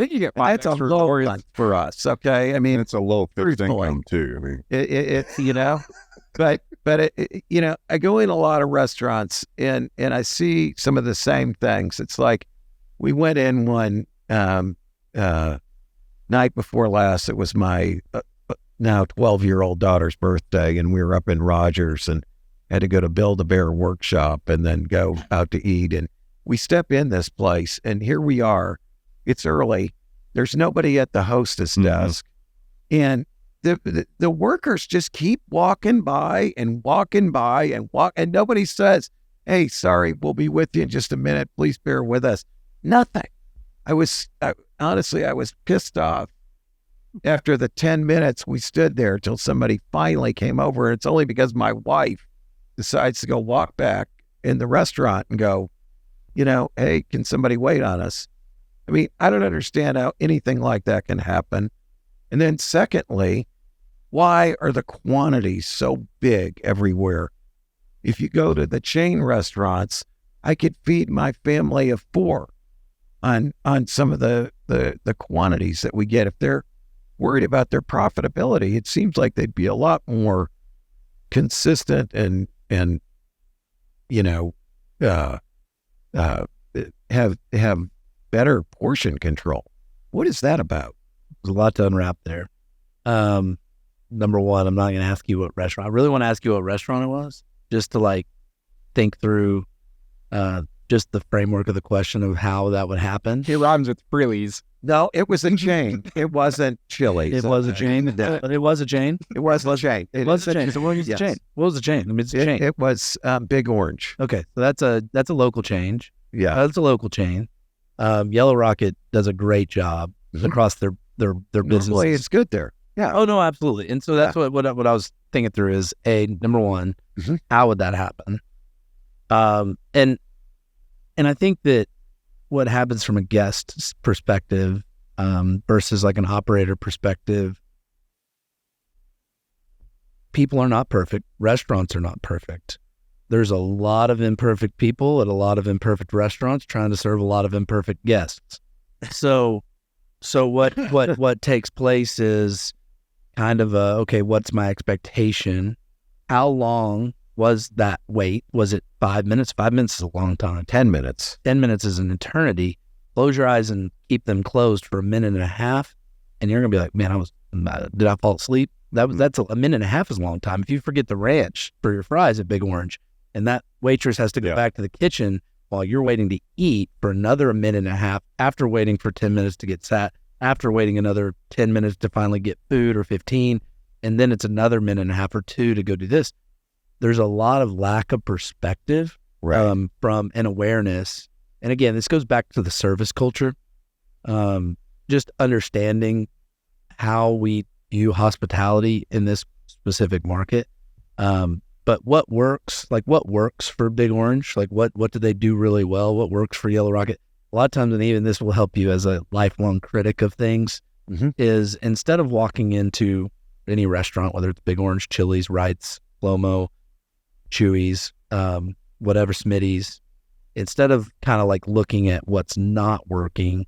think you get that's a low one for us, okay? I mean, it's a low fixed income too. I mean, it's you know, but you know, I go in a lot of restaurants and I see some of the same things. It's like we went in one night before last. It was my now 12-year-old daughter's birthday, and we were up in Rogers and had to go to Build-A-Bear workshop and then go out to eat. And we step in this place, and here we are. It's early. There's nobody at the hostess desk. And the workers just keep walking by and nobody says, hey, sorry, we'll be with you in just a minute. Please bear with us. Nothing. Honestly, I was pissed off after the 10 minutes we stood there till somebody finally came over. And it's only because my wife decides to go walk back in the restaurant and go, you know, hey, can somebody wait on us? I mean, I don't understand how anything like that can happen. And then secondly, why are the quantities so big everywhere? If you go to the chain restaurants, I could feed my family of 4 on some of the quantities that we get. If they're worried about their profitability, it seems like they'd be a lot more consistent and you know, have better portion control. What is that about? There's a lot to unwrap there. Number one, I'm not going to ask you what restaurant. I really want to ask you what restaurant it was, just to like think through just the framework of the question of how that would happen. It rhymes with Freely's. No, it was a chain. It wasn't Chili's. It was a chain. But it was a chain. It was a chain. It was a chain. So what was the chain? What was the chain? I mean, it's a chain. It was Big Orange. Okay, so that's a local change. Yeah, that's a local chain. Yellow Rocket does a great job across their business. Normally it's good there. Yeah. Oh no, absolutely. And so that's what I was thinking through is number one, how would that happen? And I think that what happens from a guest's perspective versus like an operator perspective, people are not perfect. Restaurants are not perfect. There's a lot of imperfect people at a lot of imperfect restaurants trying to serve a lot of imperfect guests. So what takes place is kind of okay, what's my expectation? How long was that wait? Was it 5 minutes? 5 minutes is a long time. 10 minutes. 10 minutes is an eternity. Close your eyes and keep them closed for a minute and a half, and you're gonna be like, man, did I fall asleep? That's a minute and a half is a long time. If you forget the ranch for your fries at Big Orange, and that waitress has to go back to the kitchen while you're waiting to eat for another minute and a half, after waiting for 10 minutes to get sat, after waiting another 10 minutes to finally get food, or 15, and then it's another minute and a half or two to go do this. There's a lot of lack of perspective from an awareness. And again, this goes back to the service culture, just understanding how we view hospitality in this specific market. But what works for Big Orange? Like what do they do really well? What works for Yellow Rocket? A lot of times, and even this will help you as a lifelong critic of things, is instead of walking into any restaurant, whether it's Big Orange, Chili's, Wright's, Plomo, Chewy's, whatever, Smitty's, instead of kind of like looking at what's not working,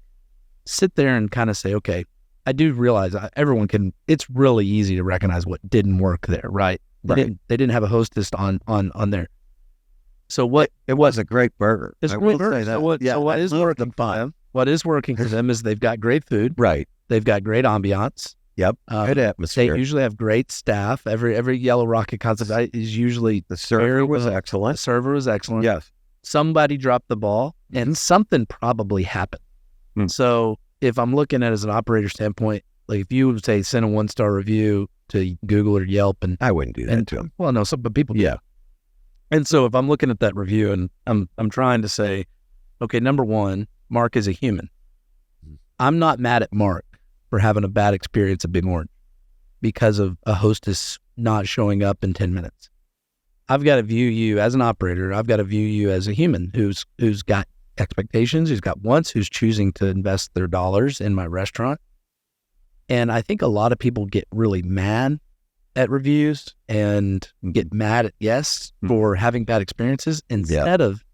sit there and kind of say, okay, I do realize it's really easy to recognize what didn't work there, right? They didn't have a hostess on there. So what? It was a great burger. It's I a great will burger. say that. So what is working for them? What is working for them is they've got great food. Right. They've got great ambiance. Yep. Good atmosphere. They usually have great staff. Every Yellow Rocket concept is usually the server was excellent. The server was excellent. Yes. Somebody dropped the ball, and something probably happened. So if I'm looking at it as an operator standpoint, like if you would say send a 1-star review to Google or Yelp, and I wouldn't do that to them. Well, no, but people do. Yeah. And so if I'm looking at that review and I'm trying to say, okay, number one, Mark is a human. I'm not mad at Mark for having a bad experience at Big Orange because of a hostess not showing up in 10 minutes. I've got to view you as an operator. I've got to view you as a human who's got expectations, who's got wants, who's choosing to invest their dollars in my restaurant. And I think a lot of people get really mad at reviews and get mad at guests for having bad experiences instead of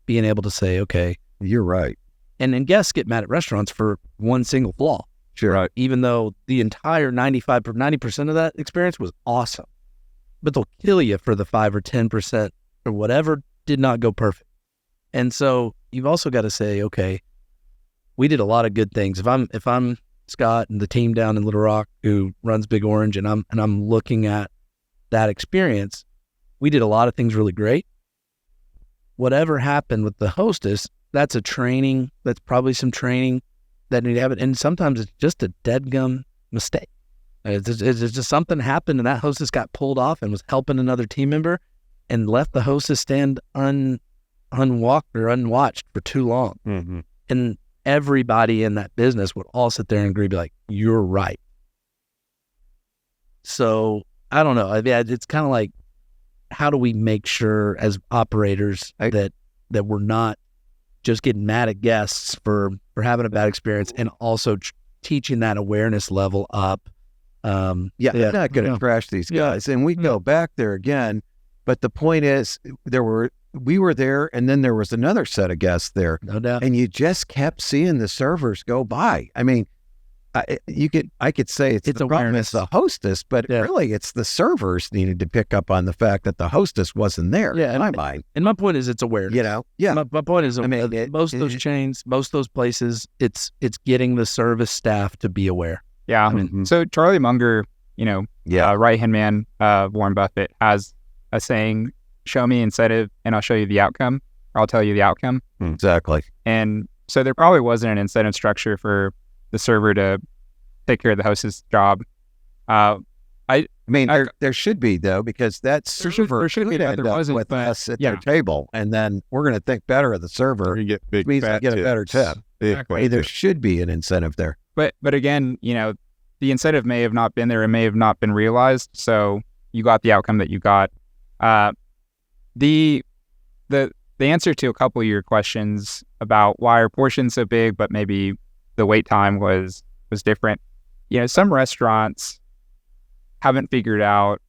being able to say, okay, you're right. And then guests get mad at restaurants for one single flaw. Sure. Right. Even though the entire 90% of that experience was awesome. But they'll kill you for the 5 or 10% or whatever did not go perfect. And so you've also got to say, okay, we did a lot of good things. If I'm Scott and the team down in Little Rock who runs Big Orange, and I'm looking at that experience, we did a lot of things really great. Whatever happened with the hostess, that's probably some training that need to happen. And sometimes it's just a deadgum mistake. It's just something happened, and that hostess got pulled off and was helping another team member and left the hostess stand unwalked or unwatched for too long. Mm-hmm. And everybody in that business would all sit there and agree, be like, you're right. So I don't know. It's kind of like, how do we make sure as operators that we're not just getting mad at guests for having a bad experience, and also teaching that awareness level up? I'm not going to trash these guys. And we go back there again. But the point is, we were there, and then there was another set of guests there. No doubt. And you just kept seeing the servers go by. I mean, I could say it's the problem is the hostess, but really it's the servers needed to pick up on the fact that the hostess wasn't there. In my mind. And my point is, it's awareness. My point is, most of those chains, most of those places, it's getting the service staff to be aware. Yeah. So Charlie Munger, right-hand man, Warren Buffett, has a saying, show me incentive and I'll show you the outcome, or I'll tell you the outcome. Exactly. And so there probably wasn't an incentive structure for the server to take care of the hostess job. There should be, though, because that server there should be, end there up wasn't, with but, us at their table, and then we're going to think better of the server. You get big means fat I get a tips. better tip. Exactly. There should be an incentive there. But again, the incentive may have not been there. It may have not been realized. So you got the outcome that you got. The answer to a couple of your questions about why are portions so big, but maybe the wait time was different. Some restaurants haven't figured out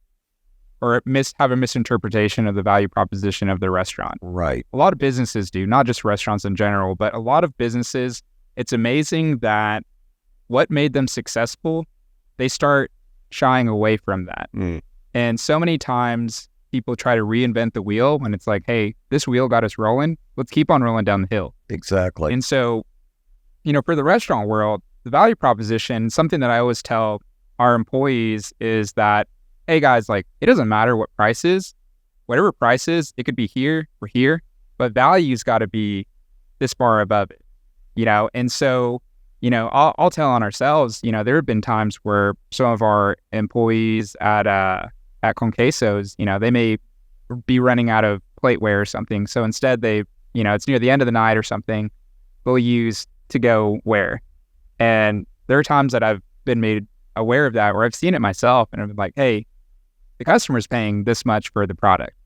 or have a misinterpretation of the value proposition of the restaurant. Right. A lot of businesses do, not just restaurants in general, but a lot of businesses, it's amazing that what made them successful, they start shying away from that. Mm. And so many times people try to reinvent the wheel when it's like, hey, this wheel got us rolling. Let's keep on rolling down the hill. Exactly. And so, for the restaurant world, the value proposition, something that I always tell our employees is that, hey guys, like, it doesn't matter what price is, whatever price is, it could be here or here, but value's got to be this far above it, And so, I'll tell on ourselves, there have been times where some of our employees at Quesos, they may be running out of plateware or something. So instead they, it's near the end of the night or something, they'll use to-go ware. And there are times that I've been made aware of that, or I've seen it myself, and I'm like, hey, the customer's paying this much for the product.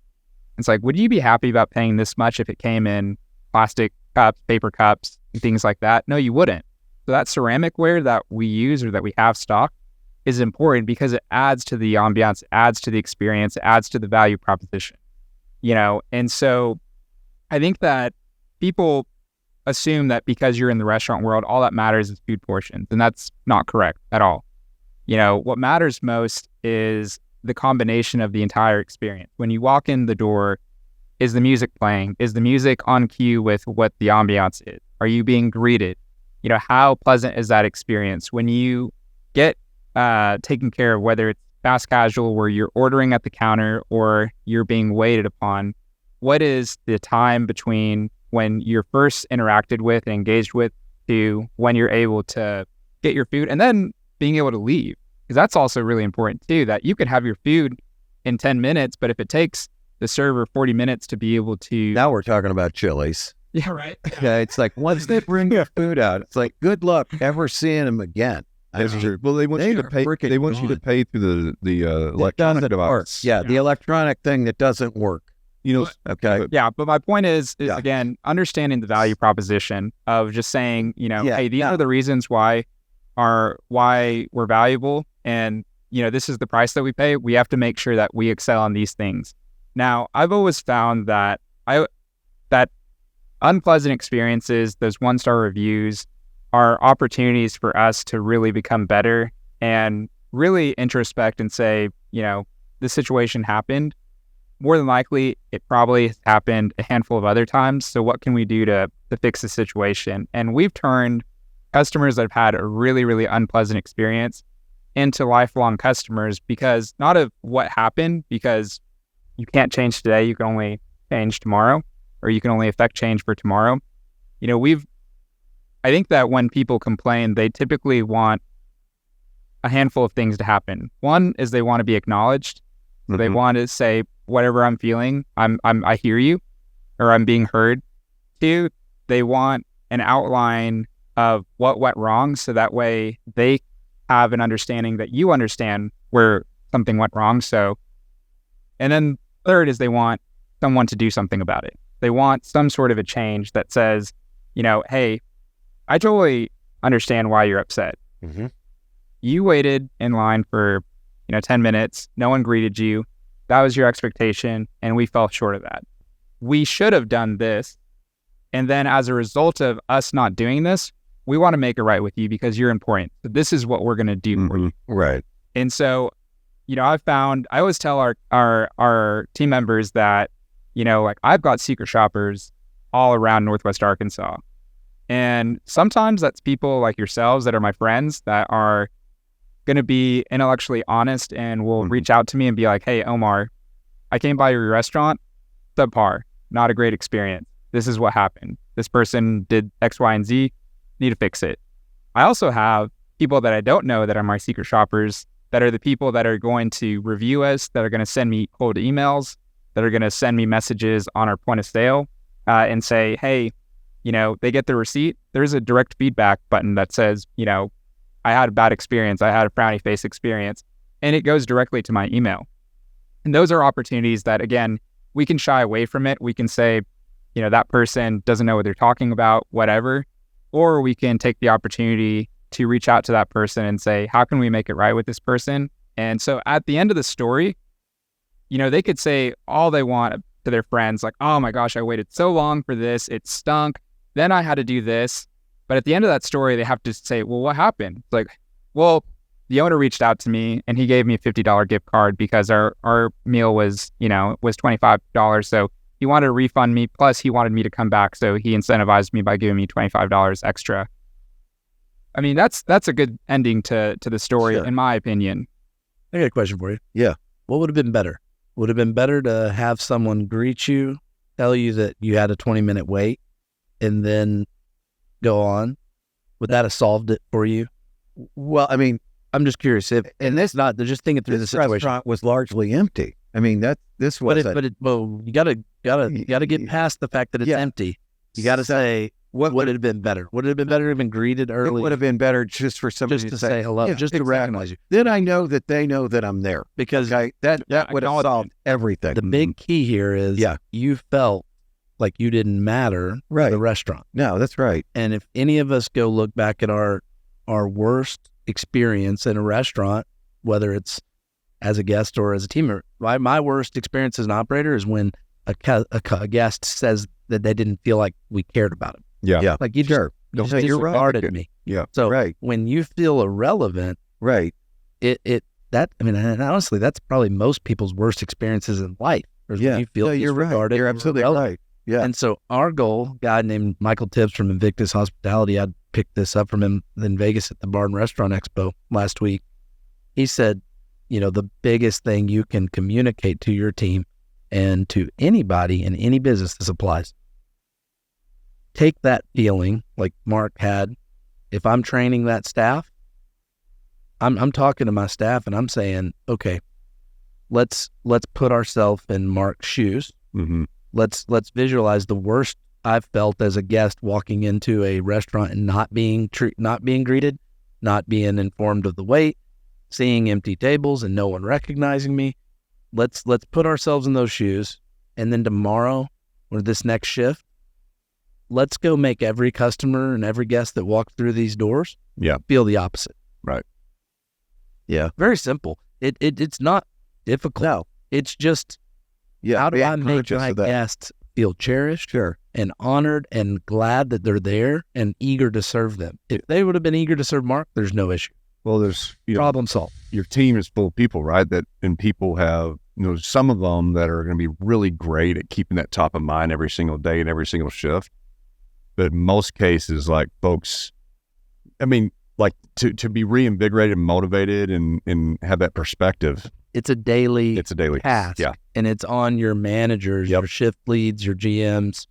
It's like, would you be happy about paying this much if it came in plastic cups, paper cups, and things like that? No, you wouldn't. So that ceramic ware that we use or that we have stock is important because it adds to the ambiance, adds to the experience, adds to the value proposition, And so I think that people assume that because you're in the restaurant world, all that matters is food portions, and that's not correct at all. What matters most is the combination of the entire experience. When you walk in the door, is the music playing? Is the music on cue with what the ambiance is? Are you being greeted? How pleasant is that experience? When you get taken care of, whether it's fast casual where you're ordering at the counter or you're being waited upon, what is the time between when you're first interacted with and engaged with to when you're able to get your food and then being able to leave? Because that's also really important too, that you can have your food in 10 minutes, but if it takes the server 40 minutes to be able to... Now we're talking about Chili's. Yeah, right. Yeah, it's like, once they bring the food out, it's like, good luck ever seeing them again. That's true. Well, they want you to pay. They want you to pay through the electronic device. Yeah, the electronic thing that doesn't work. Okay. Yeah, but my point is again, understanding the value proposition of just saying, hey, these are the reasons why we're valuable, and this is the price that we pay. We have to make sure that we excel on these things. Now, I've always found that unpleasant experiences, those 1-star reviews, are opportunities for us to really become better and really introspect and say, this situation happened. More than likely, it probably has happened a handful of other times. So what can we do to fix the situation? And we've turned customers that have had a really, really unpleasant experience into lifelong customers because not of what happened, because you can't change today, you can only change tomorrow, or you can only affect change for tomorrow. I think that when people complain, they typically want a handful of things to happen. One is they want to be acknowledged. Mm-hmm. They want to say, whatever I'm feeling, I hear you, or I'm being heard. 2, they want an outline of what went wrong, so that way they have an understanding that you understand where something went wrong. So, and then 3rd is they want someone to do something about it. They want some sort of a change that says, hey, I totally understand why you're upset. Mm-hmm. You waited in line for, 10 minutes. No one greeted you. That was your expectation, and we fell short of that. We should have done this. And then as a result of us not doing this, we want to make it right with you because you're important. So this is what we're going to do for you. Right. And so, I always tell our team members that, I've got secret shoppers all around Northwest Arkansas. And sometimes that's people like yourselves that are my friends that are going to be intellectually honest and will reach out to me and be like, hey, Omar, I came by your restaurant, subpar, not a great experience. This is what happened. This person did X, Y, and Z, need to fix it. I also have people that I don't know that are my secret shoppers that are the people that are going to review us, that are going to send me cold emails, that are going to send me messages on our point of sale and say, hey, they get the receipt. There's a direct feedback button that says, I had a bad experience. I had a frowny face experience, and it goes directly to my email. And those are opportunities that, again, we can shy away from it. We can say, that person doesn't know what they're talking about, whatever. Or we can take the opportunity to reach out to that person and say, how can we make it right with this person? And so at the end of the story, they could say all they want to their friends, like, oh my gosh, I waited so long for this. It stunk. Then I had to do this. But at the end of that story, they have to say, well, what happened? It's like, well, the owner reached out to me and he gave me a $50 gift card because our meal was, was $25. So he wanted to refund me. Plus he wanted me to come back. So he incentivized me by giving me $25 extra. I mean, that's a good ending to the story, Sure. in my opinion. I got a question for you. Yeah. What would have been better? Would have been better to have someone greet you, tell you that you had a 20-minute wait, and then go on? Would that have solved it for you? Well, I mean, I'm just curious if, and this not, they're just thinking through the this situation. restaurant was largely empty. I mean, this was. Well, you gotta get past the fact that it's empty. You gotta say, what would it have been better? Would it have been better to have been greeted early? It would have been better just for somebody just to say hello, yeah, just to exactly. recognize you. Then I know that they know that I'm there. Because Okay, that would have solved everything. the big key here is you felt like you didn't matter to the restaurant. No, that's right. And if any of us go look back at our worst experience in a restaurant, whether it's as a guest or as a team member, my worst experience as an operator is when a guest says that they didn't feel like we cared about them. Yeah. Like you Sure. just No, you're right. disregarded me. Yeah. So Right. when you feel irrelevant, Right. and honestly, that's probably most people's worst experiences in life. Is when you feel No, you're right. disregarded You're or absolutely irrelevant. right. Yeah. And so our goal, a guy named Michael Tibbs from Invictus Hospitality, I picked this up from him in Vegas at the Bar and Restaurant Expo last week. He said, the biggest thing you can communicate to your team and to anybody in any business, this applies. Take that feeling like Mark had. If I'm training that staff, I'm talking to my staff and I'm saying, okay, let's put ourselves in Mark's shoes. Mm-hmm. Let's visualize the worst I've felt as a guest walking into a restaurant and not being greeted, not being informed of the wait, seeing empty tables and no one recognizing me. Let's put ourselves in those shoes, and then tomorrow or this next shift, let's go make every customer and every guest that walks through these doors feel the opposite. Right. Yeah. Very simple. It's not difficult. No. It's just Yeah. how do be I make conscious my of that. guests feel cherished Sure. and honored and glad that they're there and eager to serve them? If they would have been eager to serve Mark, there's no issue. Well, there's Problem solved. your team is full of people, right? And people have some of them that are going to be really great at keeping that top of mind every single day and every single shift. But in most cases, like folks, I mean, like to be reinvigorated and motivated and have that perspective. It's a daily task. Yeah. And it's on your managers, your shift leads, your GMs.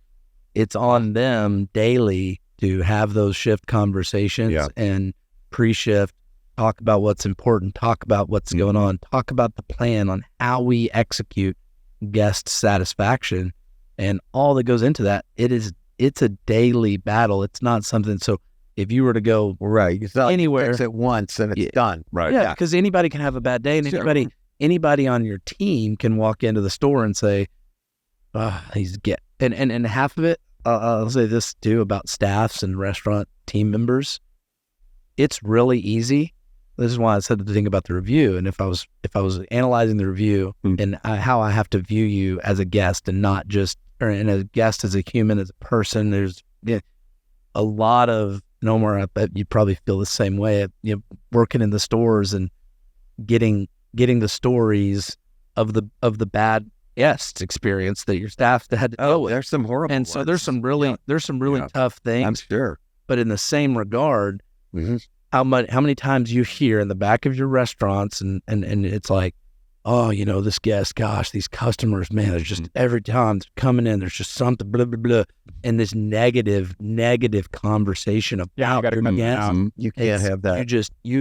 It's on them daily to have those shift conversations and pre-shift, talk about what's important, talk about what's going on, talk about the plan on how we execute guest satisfaction and all that goes into that. It's a daily battle. It's not something. So if you were to go It's not anywhere, like you fix it once and it's done. Right. yeah, because anybody can have a bad day, and anybody on your team can walk into the store and say, and half of it, I'll say this too about staffs and restaurant team members. It's really easy. This is why I said the thing about the review. And if I was analyzing the review and how I have to view you as a guest and not just, and as a guest, as a human, as a person, there's a lot of, and Omar, I bet you probably feel the same way. Working in the stores and getting the stories of the bad guest experience that your staff had to deal with. There's some horrible And so ones. there's some really tough things. I'm sure. But in the same regard, how many times you hear in the back of your restaurants and it's like, oh, this guest, gosh, these customers, man, there's just every time they're coming in, there's just something, blah, blah, blah. And this negative conversation about your guest. You can't have that.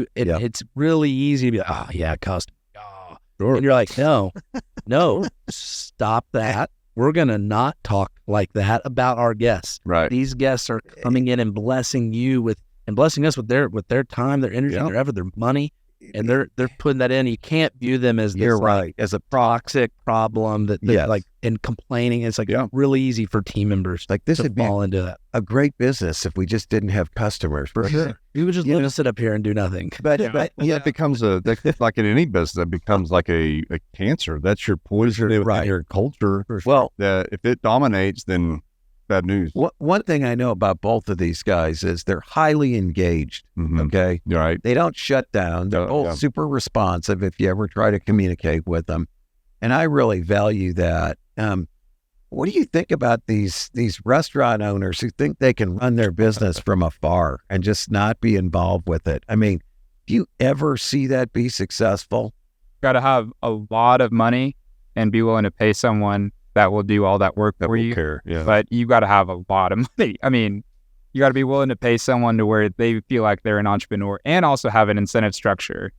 It's really easy to be like, oh, yeah, customer. Oh. Sure. And you're like, no, stop that. We're going to not talk like that about our guests. Right. These guests are coming in and blessing you and blessing us with their time, their energy, their effort, their money. And they're putting that in. You can't view them as this, as a toxic problem that like and complaining. It's like really easy for team members like this to would be fall into that. a great business if we just didn't have customers. For sure. We would just love to sit up here and do nothing. But it becomes like in any business, that becomes like a cancer. That's your poison in your culture. Well, That if it dominates, then bad news. One thing I know about both of these guys is they're highly engaged. Okay. Right. They don't shut down. They're both super responsive if you ever try to communicate with them. And I really value that. What do you think about these restaurant owners who think they can run their business from afar and just not be involved with it? I mean, do you ever see that be successful? Got to have a lot of money and be willing to pay someone that will do all that work for you. Care. Yeah. But you got to have a lot of money. I mean, you got to be willing to pay someone to where they feel like they're an entrepreneur, and also have an incentive structure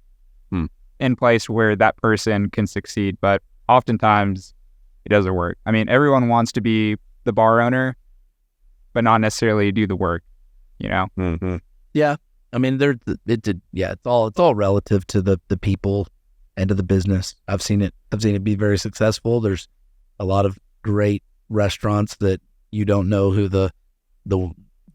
in place where that person can succeed. But oftentimes it doesn't work. I mean, everyone wants to be the bar owner, but not necessarily do the work, you know? Mm-hmm. Yeah. I mean, it's all relative to the people and to the business. I've seen it be very successful. There's a lot of great restaurants that you don't know who the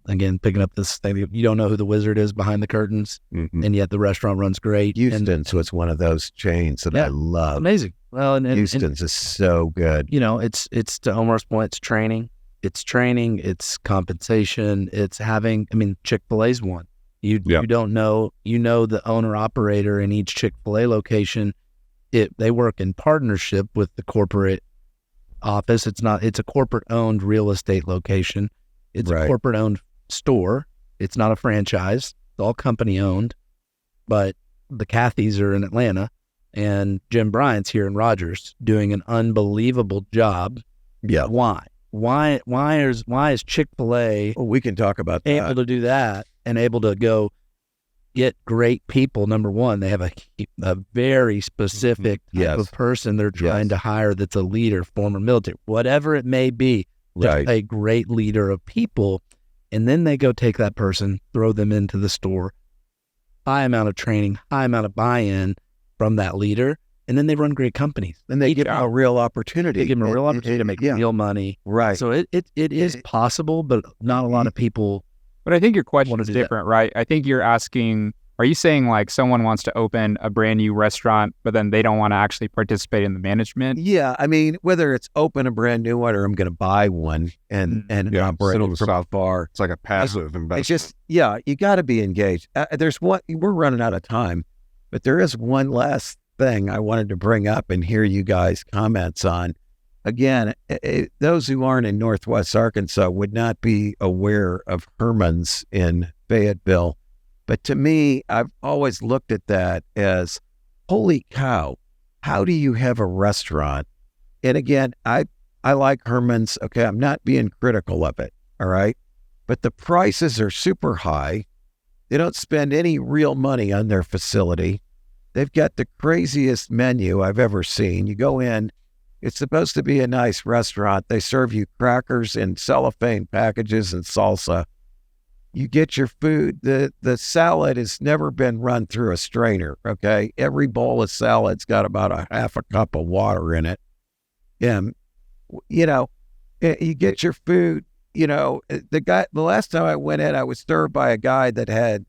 again, picking up this thing, you don't know who the wizard is behind the curtains, and yet the restaurant runs great. Houston's was one of those chains that I love. Amazing. Well, and Houston's is so good. You know, it's to Omar's point, it's training, it's compensation, it's having, I mean, Chick-fil-A's one. You don't know, the owner operator in each Chick-fil-A location, they work in partnership with the corporate office. It's a corporate owned real estate location. It's a corporate owned store. It's not a franchise. It's all company owned, but the Cathys are in Atlanta and Jim Bryant's here in Rogers doing an unbelievable job. Yeah. Why is Chick-fil-A we can talk about that. Able to do that and able to go get great people? Number one, they have a very specific type of person they're trying to hire that's a leader, former military, whatever it may be, just a great leader of people. And then they go take that person, throw them into the store, high amount of training, high amount of buy-in from that leader, and then they run great companies. Then they give them a real opportunity. They give them a real opportunity to make real money. Right. So it is possible, but not a lot of people. But I think your question is different, right? I think you're asking, are you saying like someone wants to open a brand new restaurant, but then they don't want to actually participate in the management? Yeah. I mean, whether it's open a brand new one or I'm going to buy one and operate it from afar. It's like a passive investment. It's just, you got to be engaged. We're running out of time, but there is one last thing I wanted to bring up and hear you guys' comments on. Again, those who aren't in Northwest Arkansas would not be aware of Herman's in Fayetteville. But to me, I've always looked at that as, holy cow, how do you have a restaurant? And again, I like Herman's. Okay, I'm not being critical of it, all right? But the prices are super high. They don't spend any real money on their facility. They've got the craziest menu I've ever seen. You go in, it's supposed to be a nice restaurant. They serve you crackers in cellophane packages and salsa. You get your food. The salad has never been run through a strainer, okay? Every bowl of salad's got about a half a cup of water in it. And, you get your food, the last time I went in, I was served by a guy that had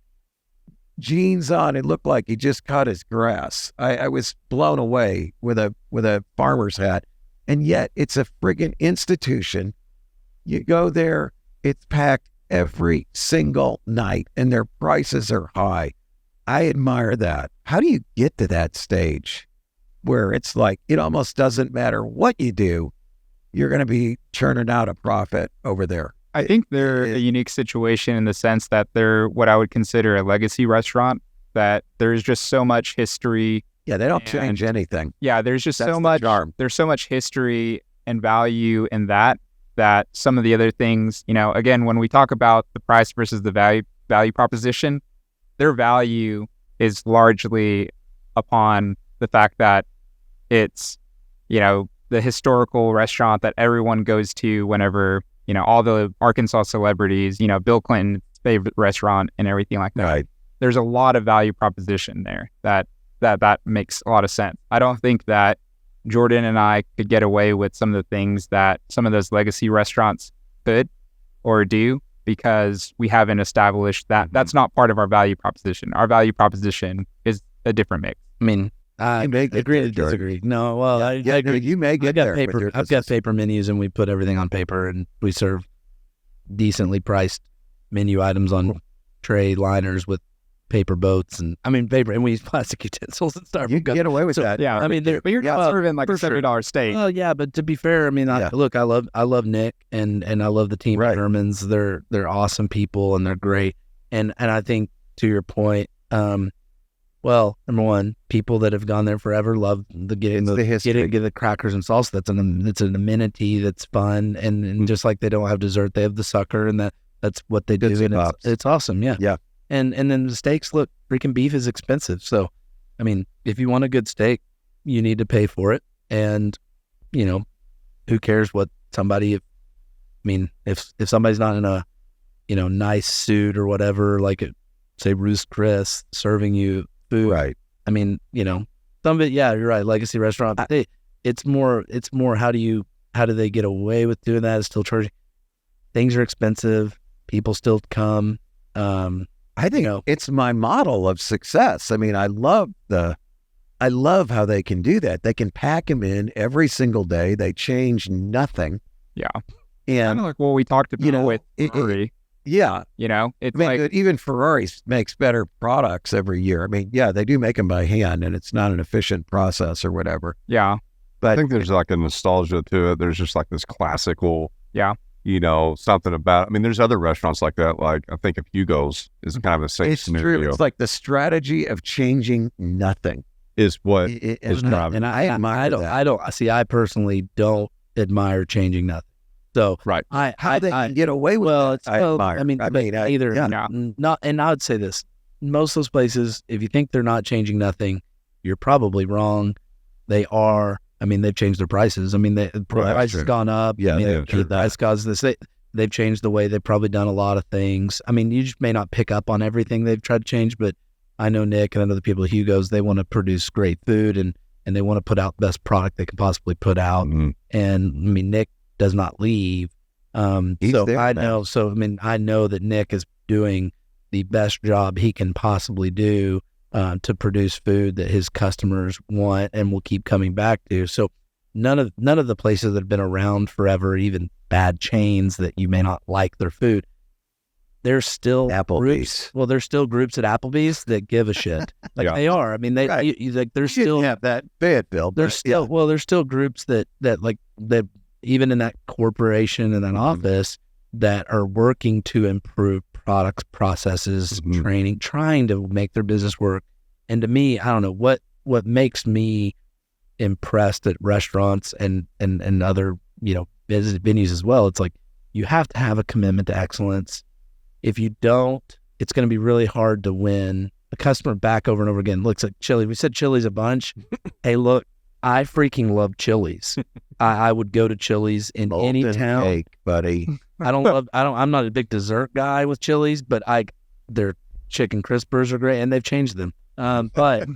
jeans on. It looked like he just cut his grass. I was blown away with a farmer's hat. And yet it's a friggin' institution. You go there, it's packed every single night and their prices are high. I admire that. How do you get to that stage where it's like, it almost doesn't matter what you do, you're going to be churning out a profit over there? I think they're a unique situation in the sense that they're what I would consider a legacy restaurant, that there's just so much history. Yeah, they don't change anything. Yeah, there's just so much charm. There's so much history and value in that some of the other things, again, when we talk about the price versus the value proposition, their value is largely upon the fact that it's, the historical restaurant that everyone goes to whenever, all the Arkansas celebrities, Bill Clinton's favorite restaurant and everything like that. Right. There's a lot of value proposition there that makes a lot of sense. I don't think that Jordan and I could get away with some of the things that some of those legacy restaurants could or do because we haven't established that. That's not part of our value proposition. Our value proposition is a different mix. I mean, I agree to disagree. No, well, I agree. You may get there. I've got paper menus and we put everything on paper and we serve decently priced menu items on tray liners with paper boats and paper, and we use plastic utensils and stuff. You can get away with that. Yeah, but you're not serving like a $70 steak. Well, yeah, but to be fair, I love Nick and I love the team at Germans. They're awesome people and they're great. And I think to your point, well, number one, people that have gone there forever love getting the crackers and salsa. It's an amenity that's fun, and just like they don't have dessert, they have the sucker, and that's what they do. And it's awesome, yeah. Yeah. And then the steaks, look, freaking beef is expensive. So, if you want a good steak, you need to pay for it. And, who cares what somebody, if somebody's not in a, nice suit or whatever, like say Ruth's Chris serving you food. Right. Some of it, yeah, you're right. Legacy restaurant. But it's more how do they get away with doing that? It's still charging. Things are expensive. People still come. I think it's my model of success. I love how they can do that. They can pack them in every single day. They change nothing. Yeah. And kind of like what we talked about with Ferrari. Yeah. It's like even Ferrari makes better products every year. They do make them by hand and it's not an efficient process or whatever. Yeah. But I think there's like a nostalgia to it. There's just like this classical, something about, there's other restaurants like that. Like I think of Hugo's is kind of the same scenario. True. It's like the strategy of changing nothing is what is driving. And I personally don't admire changing nothing. So right, how they can get away with it. I admire. Not. And I would say this: most of those places, if you think they're not changing nothing, you're probably wrong. They are. They've changed their prices. The price has gone up. Yeah, they've changed the way they've probably done a lot of things. You just may not pick up on everything they've tried to change, but I know Nick and I know the people at Hugo's. They want to produce great food and they want to put out the best product they can possibly put out. Mm-hmm. And Nick does not leave. I know that Nick is doing the best job he can possibly do to produce food that his customers want and will keep coming back to. So none of the places that have been around forever, even bad chains that you may not like their food, there's still Applebee's. There's still groups at Applebee's that give a shit. They are. There's still have that bad, Bill. There's still groups that even in that corporation and that office that are working to improve products, processes, training, trying to make their business work. And to me, I don't know what makes me impressed at restaurants and other, business venues as well. It's like, you have to have a commitment to excellence. If you don't, it's going to be really hard to win. A customer back over and over again looks at Chili's. We said Chili's a bunch. Hey, look, I freaking love Chili's. I would go to Chili's in any town. Cake, buddy. I'm not a big dessert guy with Chili's, but their chicken crispers are great and they've changed them. But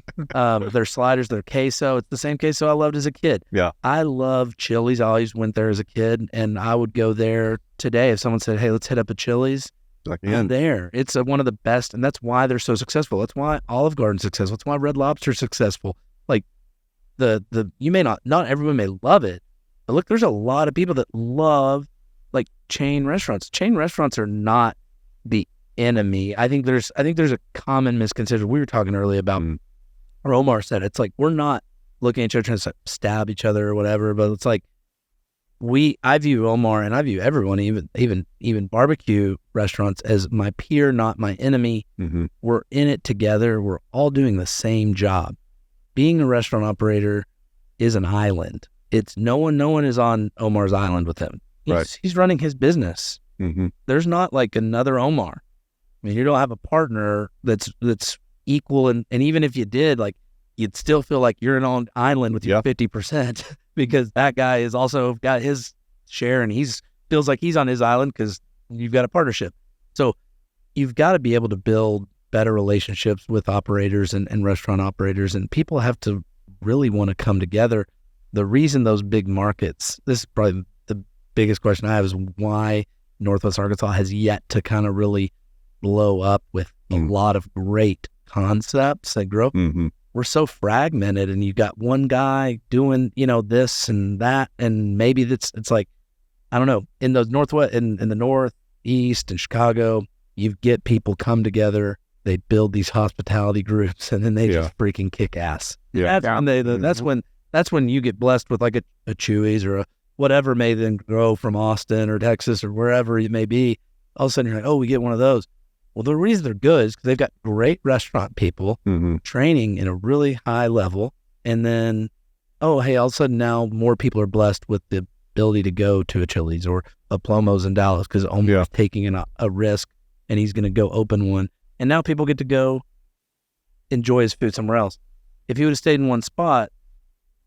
their sliders, their queso, it's the same queso I loved as a kid. Yeah. I love Chili's. I always went there as a kid and I would go there today. If someone said, hey, let's hit up a Chili's, I'm there. It's one of the best, and that's why they're so successful. That's why Olive Garden's successful. That's why Red Lobster's successful. Like you may not everyone may love it, but look, there's a lot of people that love like chain restaurants. Chain restaurants are not the enemy. I think there's a common misconception. We were talking earlier about, or Omar said, it's like we're not looking at each other trying to stab each other or whatever, but it's like I view Omar and I view everyone, even barbecue restaurants, as my peer, not my enemy. Mm-hmm. We're in it together. We're all doing the same job. Being a restaurant operator is an island. It's no one is on Omar's island with him. He's running his business. Mm-hmm. There's not like another Omar. You don't have a partner that's equal, and even if you did, like, you'd still feel like you're on an island with your 50%. Because that guy is also got his share and feels like he's on his island because you've got a partnership. So you've got to be able to build better relationships with operators and restaurant operators, and people have to really want to come together. The reason those big markets, this is probably the biggest question I have, is why Northwest Arkansas has yet to kind of really blow up with a lot of great concepts that grow up. Mm-hmm. We're so fragmented, and you got one guy doing, this and that, and maybe it's like, I don't know, in the Northwest, in the North, East and Chicago, you get people come together, they build these hospitality groups, and then they just freaking kick ass. Yeah. That's when you get blessed with like a Chewy's or a whatever may then grow from Austin or Texas or wherever it may be. All of a sudden you're like, oh, we get one of those. Well, the reason they're good is because they've got great restaurant people training in a really high level. And then, oh, hey, all of a sudden now more people are blessed with the ability to go to a Chili's or a Plomo's in Dallas because Omar's taking a risk and he's going to go open one. And now people get to go enjoy his food somewhere else. If he would have stayed in one spot,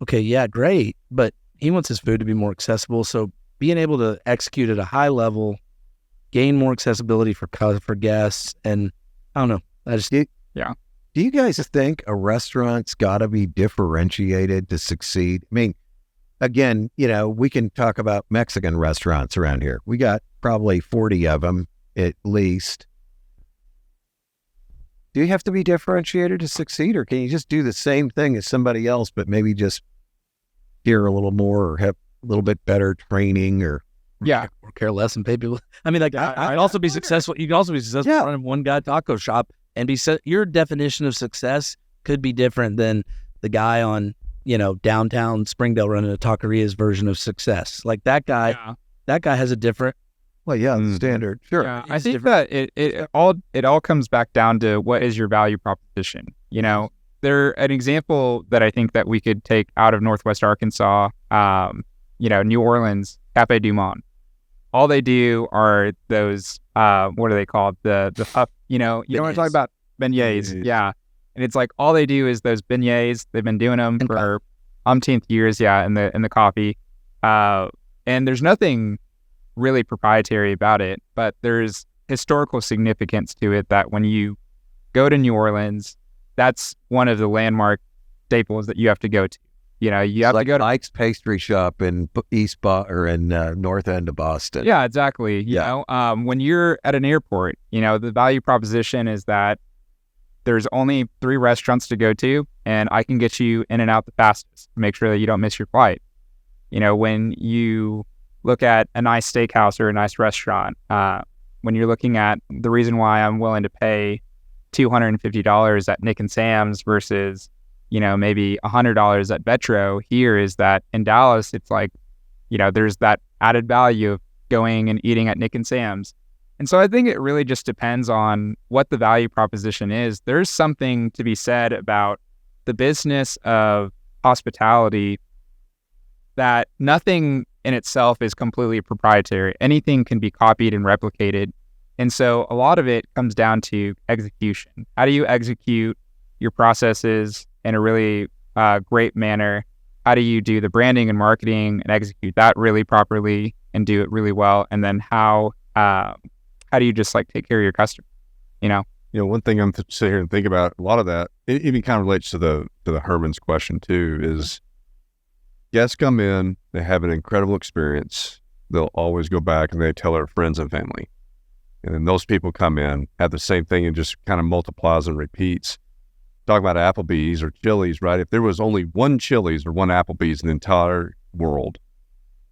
okay, yeah, great. But he wants his food to be more accessible. So being able to execute at a high level, gain more accessibility for guests, and I don't know. Do you guys think a restaurant's got to be differentiated to succeed? I mean, again, we can talk about Mexican restaurants around here. We got probably 40 of them at least. Do you have to be differentiated to succeed, or can you just do the same thing as somebody else, but maybe just hear a little more or have a little bit better training or care less and pay people? I mean, like I'd also be successful. You can also be successful running one guy taco shop and your definition of success could be different than the guy on, downtown Springdale running a taqueria's version of success. Like that guy has a different. Well, standard. Sure. Yeah, I think that it all comes back down to what is your value proposition. An example that I think that we could take out of Northwest Arkansas, New Orleans, Cafe Du Monde. All they do are those, what are they called? The puff, you know what I'm talking about? Beignets. Yeah. And it's like, all they do is those beignets. They've been doing them for umpteenth years. Yeah. In the coffee. And there's nothing really proprietary about it, but there's historical significance to it that when you go to New Orleans, that's one of the landmark staples that you have to go to. You have to go to Mike's Pastry Shop in North End of Boston. Yeah, exactly. You know, when you're at an airport, the value proposition is that there's only 3 restaurants to go to, and I can get you in and out the fastest to make sure that you don't miss your flight. When you look at a nice steakhouse or a nice restaurant, when you're looking at the reason why I'm willing to pay $250 at Nick and Sam's versus, maybe $100 at Vetro here is that in Dallas, it's like, there's that added value of going and eating at Nick and Sam's. And so I think it really just depends on what the value proposition is. There's something to be said about the business of hospitality that nothing in itself is completely proprietary. Anything can be copied and replicated. And so a lot of it comes down to execution. How do you execute your processes in a really great manner? How do you do the branding and marketing and execute that really properly and do it really well? And then how do you just take care of your customer? One thing I'm sitting here and think about, a lot of that, it even kind of relates to the Herman's question too, is guests come in, they have an incredible experience. They'll always go back and they tell their friends and family. And then those people come in, have the same thing and just kind of multiplies and repeats. Talk about Applebee's or Chili's, right? If there was only one Chili's or one Applebee's in the entire world,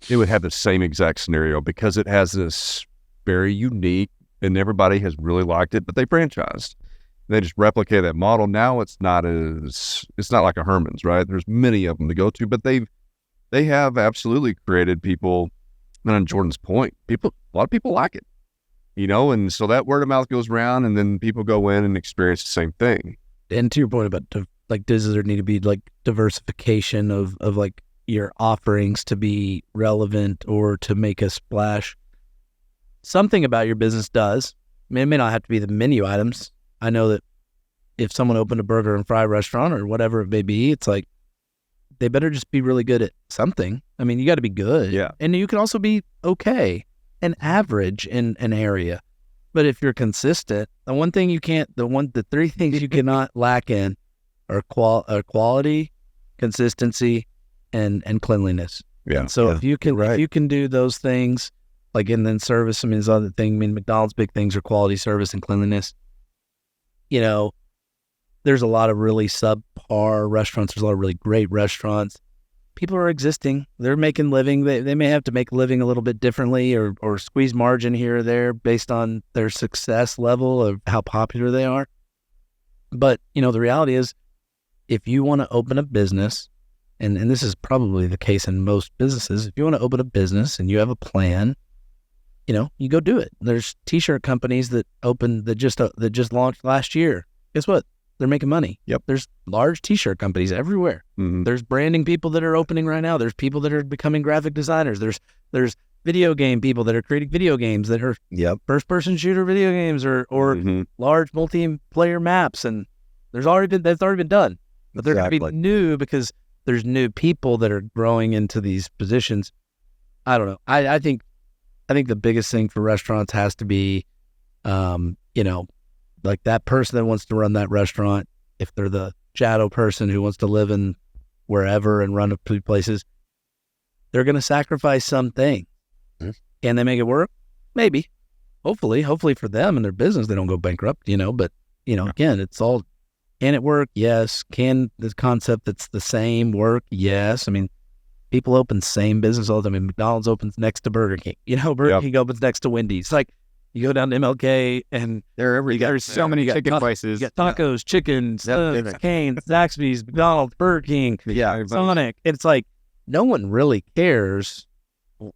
it would have the same exact scenario because it has this very unique, and everybody has really liked it, but they franchised. They just replicate that model. Now it's not like a Herman's, right? There's many of them to go to, but they have absolutely created people. And on Jordan's point, a lot of people like it, and so that word of mouth goes around, and then people go in and experience the same thing. And to your point about does there need to be diversification of your offerings to be relevant or to make a splash? Something about your business does. I mean, it may not have to be the menu items. I know that if someone opened a burger and fry restaurant or whatever it may be, it's like they better just be really good at something. I mean, you got to be good. Yeah. And you can also be okay and average in an area. But if you're consistent, the 3 things you cannot lack in are quality, consistency, and cleanliness. Yeah. And so if you can do those things, and then service, there's other thing. McDonald's big things are quality, service, and cleanliness. There's a lot of really subpar restaurants. There's a lot of really great restaurants. people are existing. They're making living. They may have to make a living a little bit differently or squeeze margin here or there based on their success level of how popular they are. But, the reality is, if you want to open a business, and this is probably the case in most businesses, if you want to open a business and you have a plan, you go do it. There's t-shirt companies that just launched last year. Guess what? They're making money. Yep. There's large t-shirt companies everywhere. Mm-hmm. There's branding people that are opening right now. There's people that are becoming graphic designers. There's video game people that are creating video games that are first-person shooter video games or large multiplayer maps, and that's already been done. But they're going to be new because there's new people that are growing into these positions. I don't know. I think the biggest thing for restaurants has to be, like that person that wants to run that restaurant. If they're the shadow person who wants to live in wherever and run a few places, they're going to sacrifice something. Mm-hmm. Can they make it work? Maybe. Hopefully for them and their business, they don't go bankrupt, but, again, it's all, can it work? Yes. Can the concept that's the same work? Yes. I mean, people open the same business all the time. I mean, McDonald's opens next to Burger King. Burger King opens next to Wendy's. Like, you go down to MLK and there's so many chicken places. You got tacos, chicken, Cane's, Zaxby's, McDonald's, Burger King, Sonic. It's like, no one really cares.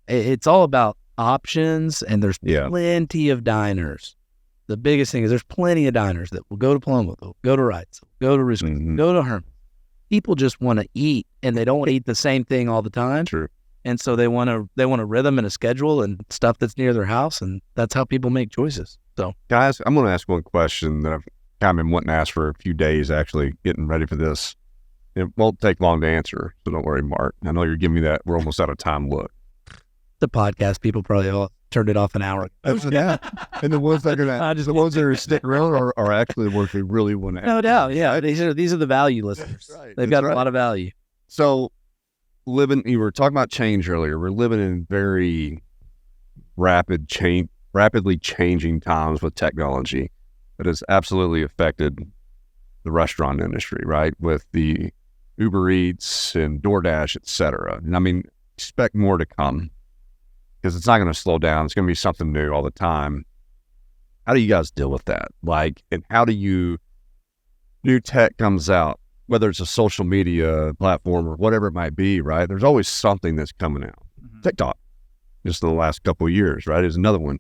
It's all about options, and there's plenty of diners. The biggest thing is there's plenty of diners that will go to Plomo, go to Wright, go to Risky, go to Herman. People just want to eat, and they don't want to eat the same thing all the time. True. And so they want a rhythm and a schedule and stuff that's near their house, and that's how people make choices. So, guys, I'm going to ask one question that I've kind of been wanting to ask for a few days, actually getting ready for this. It won't take long to answer, so don't worry, Mark. I know you're giving me that we're almost out of time look. The podcast people probably all turned it off an hour ago. Yeah, and the ones that are sticking around are actually the ones we really want to. No doubt, yeah. These are the value listeners. Right. They've got a lot of value. So, you were talking about change earlier. We're living in very rapidly changing times with technology that has absolutely affected the restaurant industry, right? With the Uber Eats and DoorDash, et cetera. And I mean, expect more to come because it's not going to slow down. It's going to be something new all the time. How do you guys deal with that? And how do new tech comes out, whether it's a social media platform or whatever it might be, right? There's always something that's coming out. Mm-hmm. TikTok, just in the last couple of years, right, is another one.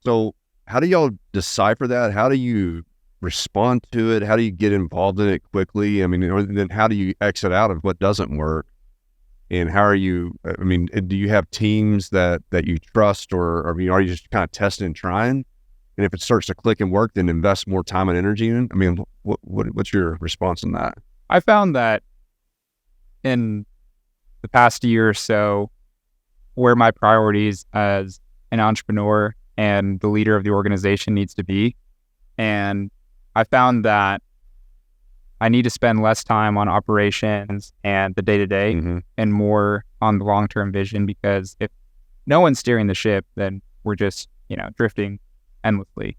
So how do y'all decipher that? How do you respond to it? How do you get involved in it quickly? I mean, then how do you exit out of what doesn't work? And how are you, do you have teams that you trust or are you just kind of testing and trying? And if it starts to click and work, then invest more time and energy in it? I mean, what's your response on that? I found that in the past year or so, where my priorities as an entrepreneur and the leader of the organization needs to be. And I found that I need to spend less time on operations and the day-to-day and more on the long-term vision, because if no one's steering the ship, then we're just, drifting endlessly.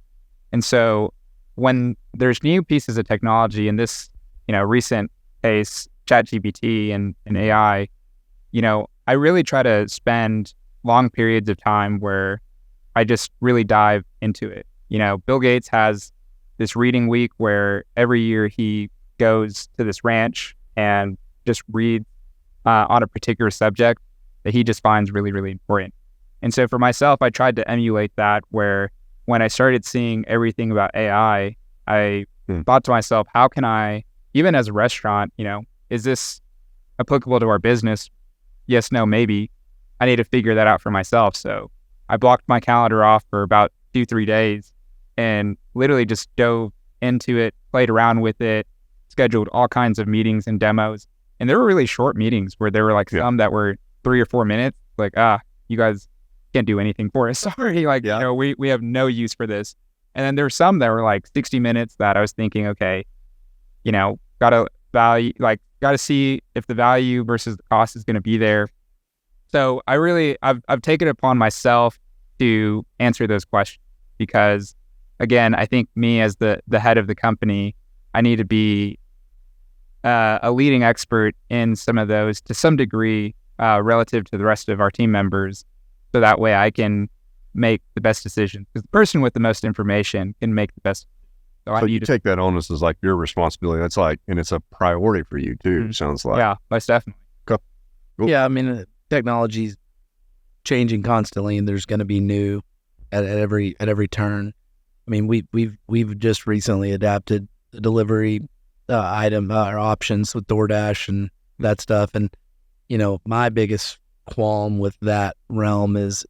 And so when there's new pieces of technology, in this, recent case, ChatGPT and AI, I really try to spend long periods of time where I just really dive into it. Bill Gates has this reading week where every year he goes to this ranch and just reads on a particular subject that he just finds really, really important. And so for myself, I tried to emulate that, where when I started seeing everything about AI, I thought to myself, how can I, even as a restaurant, is this applicable to our business? Yes, no, maybe. I need to figure that out for myself. So I blocked my calendar off for about 2-3 days and literally just dove into it, played around with it, scheduled all kinds of meetings and demos. And there were really short meetings where there were some that were 3 or 4 minutes, you guys can't do anything for us. Sorry. We have no use for this. And then there were some that were 60 minutes that I was thinking, okay, gotta see if the value versus the cost is going to be there. So I've taken it upon myself to answer those questions, because again, I think me as the head of the company, I need to be a leading expert in some of those to some degree relative to the rest of our team members, so that way I can make the best decision, because the person with the most information can make the best. So you take that onus as like your responsibility. That's like, and it's a priority for you too. Sounds like. Yeah, most definitely. Cool. Yeah, I mean, technology's changing constantly, and there's going to be new at every turn. I mean, we've just recently adapted the delivery item or options with DoorDash and that stuff, and my biggest qualm with that realm is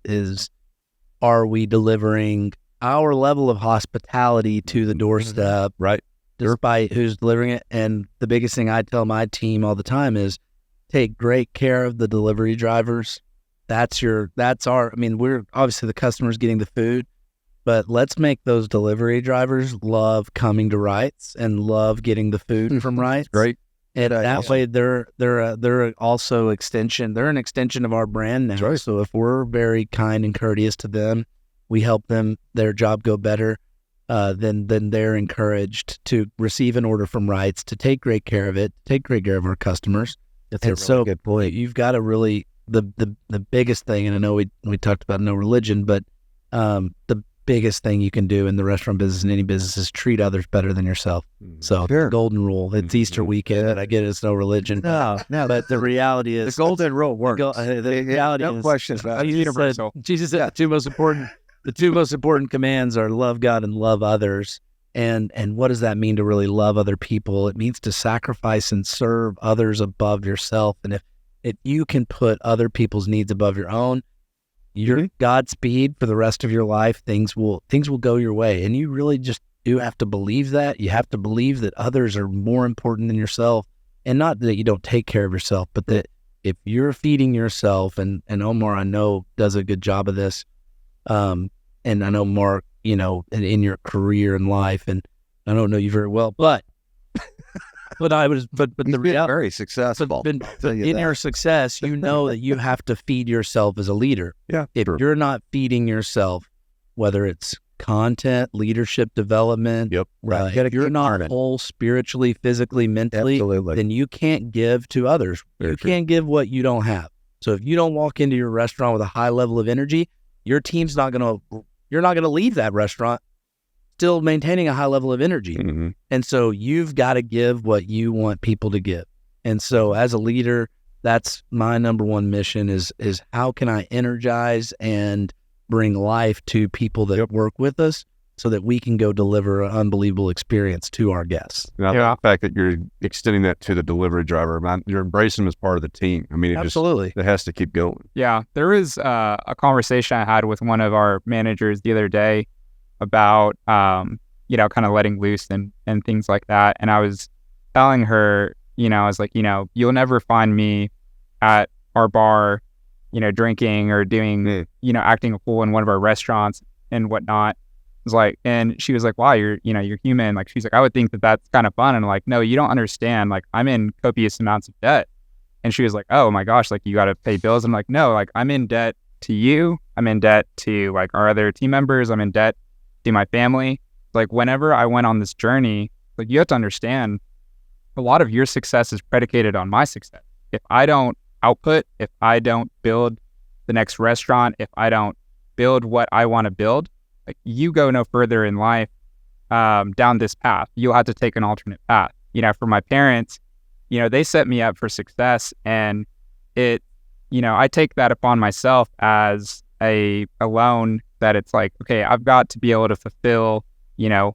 are we delivering our level of hospitality to the doorstep, right? Despite who's delivering it. And the biggest thing I tell my team all the time is take great care of the delivery drivers. We're obviously the customers getting the food, but let's make those delivery drivers love coming to Wright's and love getting the food from Wright's. Great. And that way they're also they're an extension of our brand now. Right. So if we're very kind and courteous to them, we help their job go better, then they're encouraged to receive an order from Wright's, to take great care of it, take great care of our customers. That's a really good point. You've got to really, the biggest thing, and I know we talked about no religion, but the biggest thing you can do in the restaurant business and any business is treat others better than yourself. So Sure. the golden rule, it's Easter weekend. I get it's no religion. No, But the reality is the golden rule works. The reality No is, question about it. Jesus said the two most important commands are love God and love others. And what does that mean to really love other people? It means to sacrifice and serve others above yourself. And if you can put other people's needs above your own, you're Godspeed for the rest of your life. Things will go your way. And you really just do have to believe that. You have to believe that others are more important than yourself. And not that you don't take care of yourself, but that if you're feeding yourself, and Omar, I know, does a good job of this, and I know Mark, in your career and life, and I don't know you very well, but the reality, very successful. but in your success, that you have to feed yourself as a leader. Yeah. If you're not feeding yourself, whether it's content, leadership development, Right. if you're not whole spiritually, physically, mentally, Absolutely. then you can't give to others. Very You true. can't give what you don't have. So if you don't walk into your restaurant with a high level of energy, your team's you're not going to leave that restaurant still maintaining a high level of energy. Mm-hmm. And so you've got to give what you want people to give. And so as a leader, that's my number one mission is how can I energize and bring life to people that work with us so that we can go deliver an unbelievable experience to our guests. Now, the fact that you're extending that to the delivery driver, man, you're embracing them as part of the team. I mean, Absolutely. It has to keep going. Yeah, there was a conversation I had with one of our managers the other day about, kind of letting loose and things like that. And I was telling her, I was like, you'll never find me at our bar, drinking or doing, acting a fool in one of our restaurants and whatnot. It was like, and she was like, wow, you're human. Like, she's like, I would think that that's kind of fun. And I'm like, no, you don't understand. Like, I'm in copious amounts of debt. And she was like, oh my gosh, like, you got to pay bills. I'm like, no, like, I'm in debt to you. I'm in debt to like our other team members. I'm in debt to my family. Like, whenever I went on this journey, like, you have to understand a lot of your success is predicated on my success. If I don't output, if I don't build the next restaurant, if I don't build what I want to build, like, you go no further in life down this path. You'll have to take an alternate path. For my parents, they set me up for success, and I take that upon myself as a loan that it's like, okay, I've got to be able to fulfill,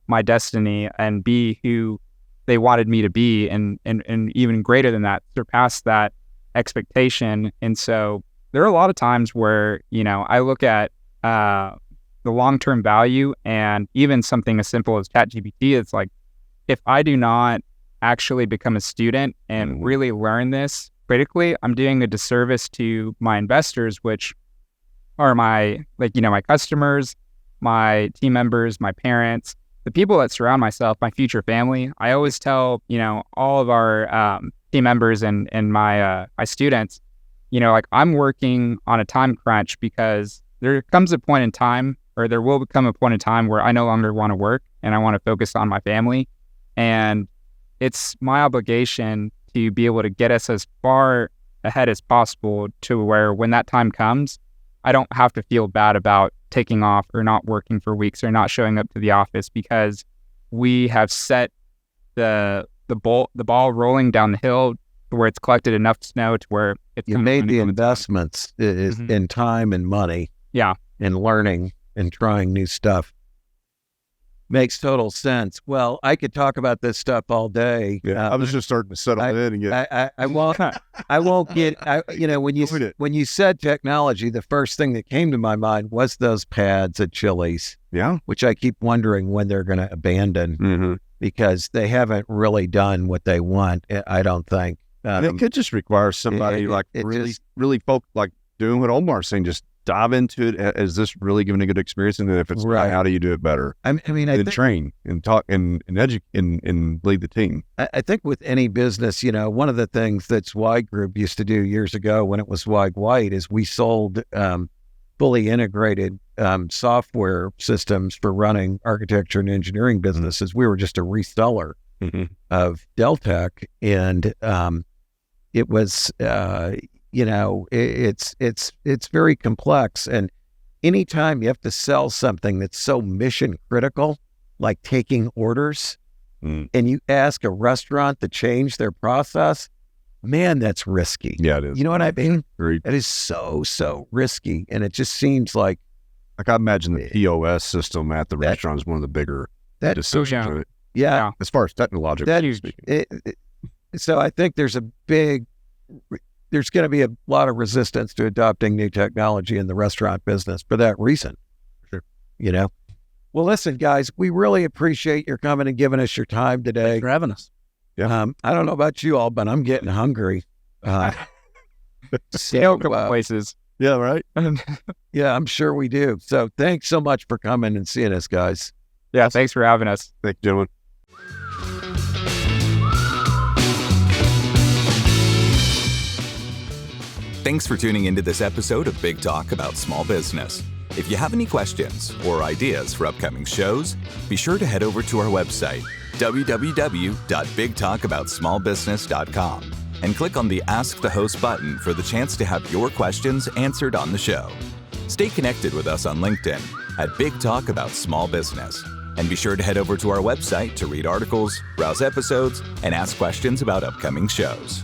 my destiny and be who they wanted me to be, and even greater than that, surpass that expectation. And so there are a lot of times where, I look at the long-term value, and even something as simple as ChatGPT, it's like, if I do not actually become a student and really learn this critically, I'm doing a disservice to my investors, which are my customers, my team members, my parents, the people that surround myself, my future family. I always tell, all of our team members and my students, like, I'm working on a time crunch because there comes a point in time, or there will become a point in time where I no longer want to work and I want to focus on my family. And it's my obligation to be able to get us as far ahead as possible to where when that time comes, I don't have to feel bad about taking off or not working for weeks or not showing up to the office, because we have set the ball rolling down the hill to where it's collected enough snow to where it's You made the investments Mhm. in time and money. Yeah. And learning and trying new stuff. Makes total sense. Well, I could talk about this stuff all day. Yeah, I was just starting to settle in and get. I won't. I won't get. When you said technology, the first thing that came to my mind was those pads at Chili's, Yeah. which I keep wondering when they're going to abandon Mm-hmm. because they haven't really done what they want. I don't think. It could just require somebody really like doing what Omar's saying, just dive into it. Is this really giving a good experience? And then if it's Right. not, how do you do it better? I mean, I Then think, train and talk and educate and lead the team. I think with any business, one of the things that Zweig Group used to do years ago when it was Zweig White is we sold fully integrated software systems for running architecture and engineering businesses. We were just a reseller Mm-hmm. of Deltec, and it was it's very complex. And anytime you have to sell something that's so mission critical, like taking orders, and you ask a restaurant to change their process, man, that's risky. Yeah, it is. You know what I mean? Very, That is so risky, and it just seems like like I imagine the POS system at the restaurant is one of the bigger that. decisions. yeah. Right? Yeah. As far as technological That speaking. So I think there's going to be a lot of resistance to adopting new technology in the restaurant business for that reason. Sure. Well, listen, guys, we really appreciate your coming and giving us your time today. Thanks for having us. Yeah. I don't know about you all, but I'm getting hungry. Scale places. Yeah, right. Yeah, I'm sure we do. So thanks so much for coming and seeing us, guys. Yeah. Thanks for having us. Thank you, gentlemen. Thanks for tuning into this episode of Big Talk About Small Business. If you have any questions or ideas for upcoming shows, be sure to head over to our website, www.bigtalkaboutsmallbusiness.com, and click on the Ask the Host button for the chance to have your questions answered on the show. Stay connected with us on LinkedIn at Big Talk About Small Business. And be sure to head over to our website to read articles, browse episodes, and ask questions about upcoming shows.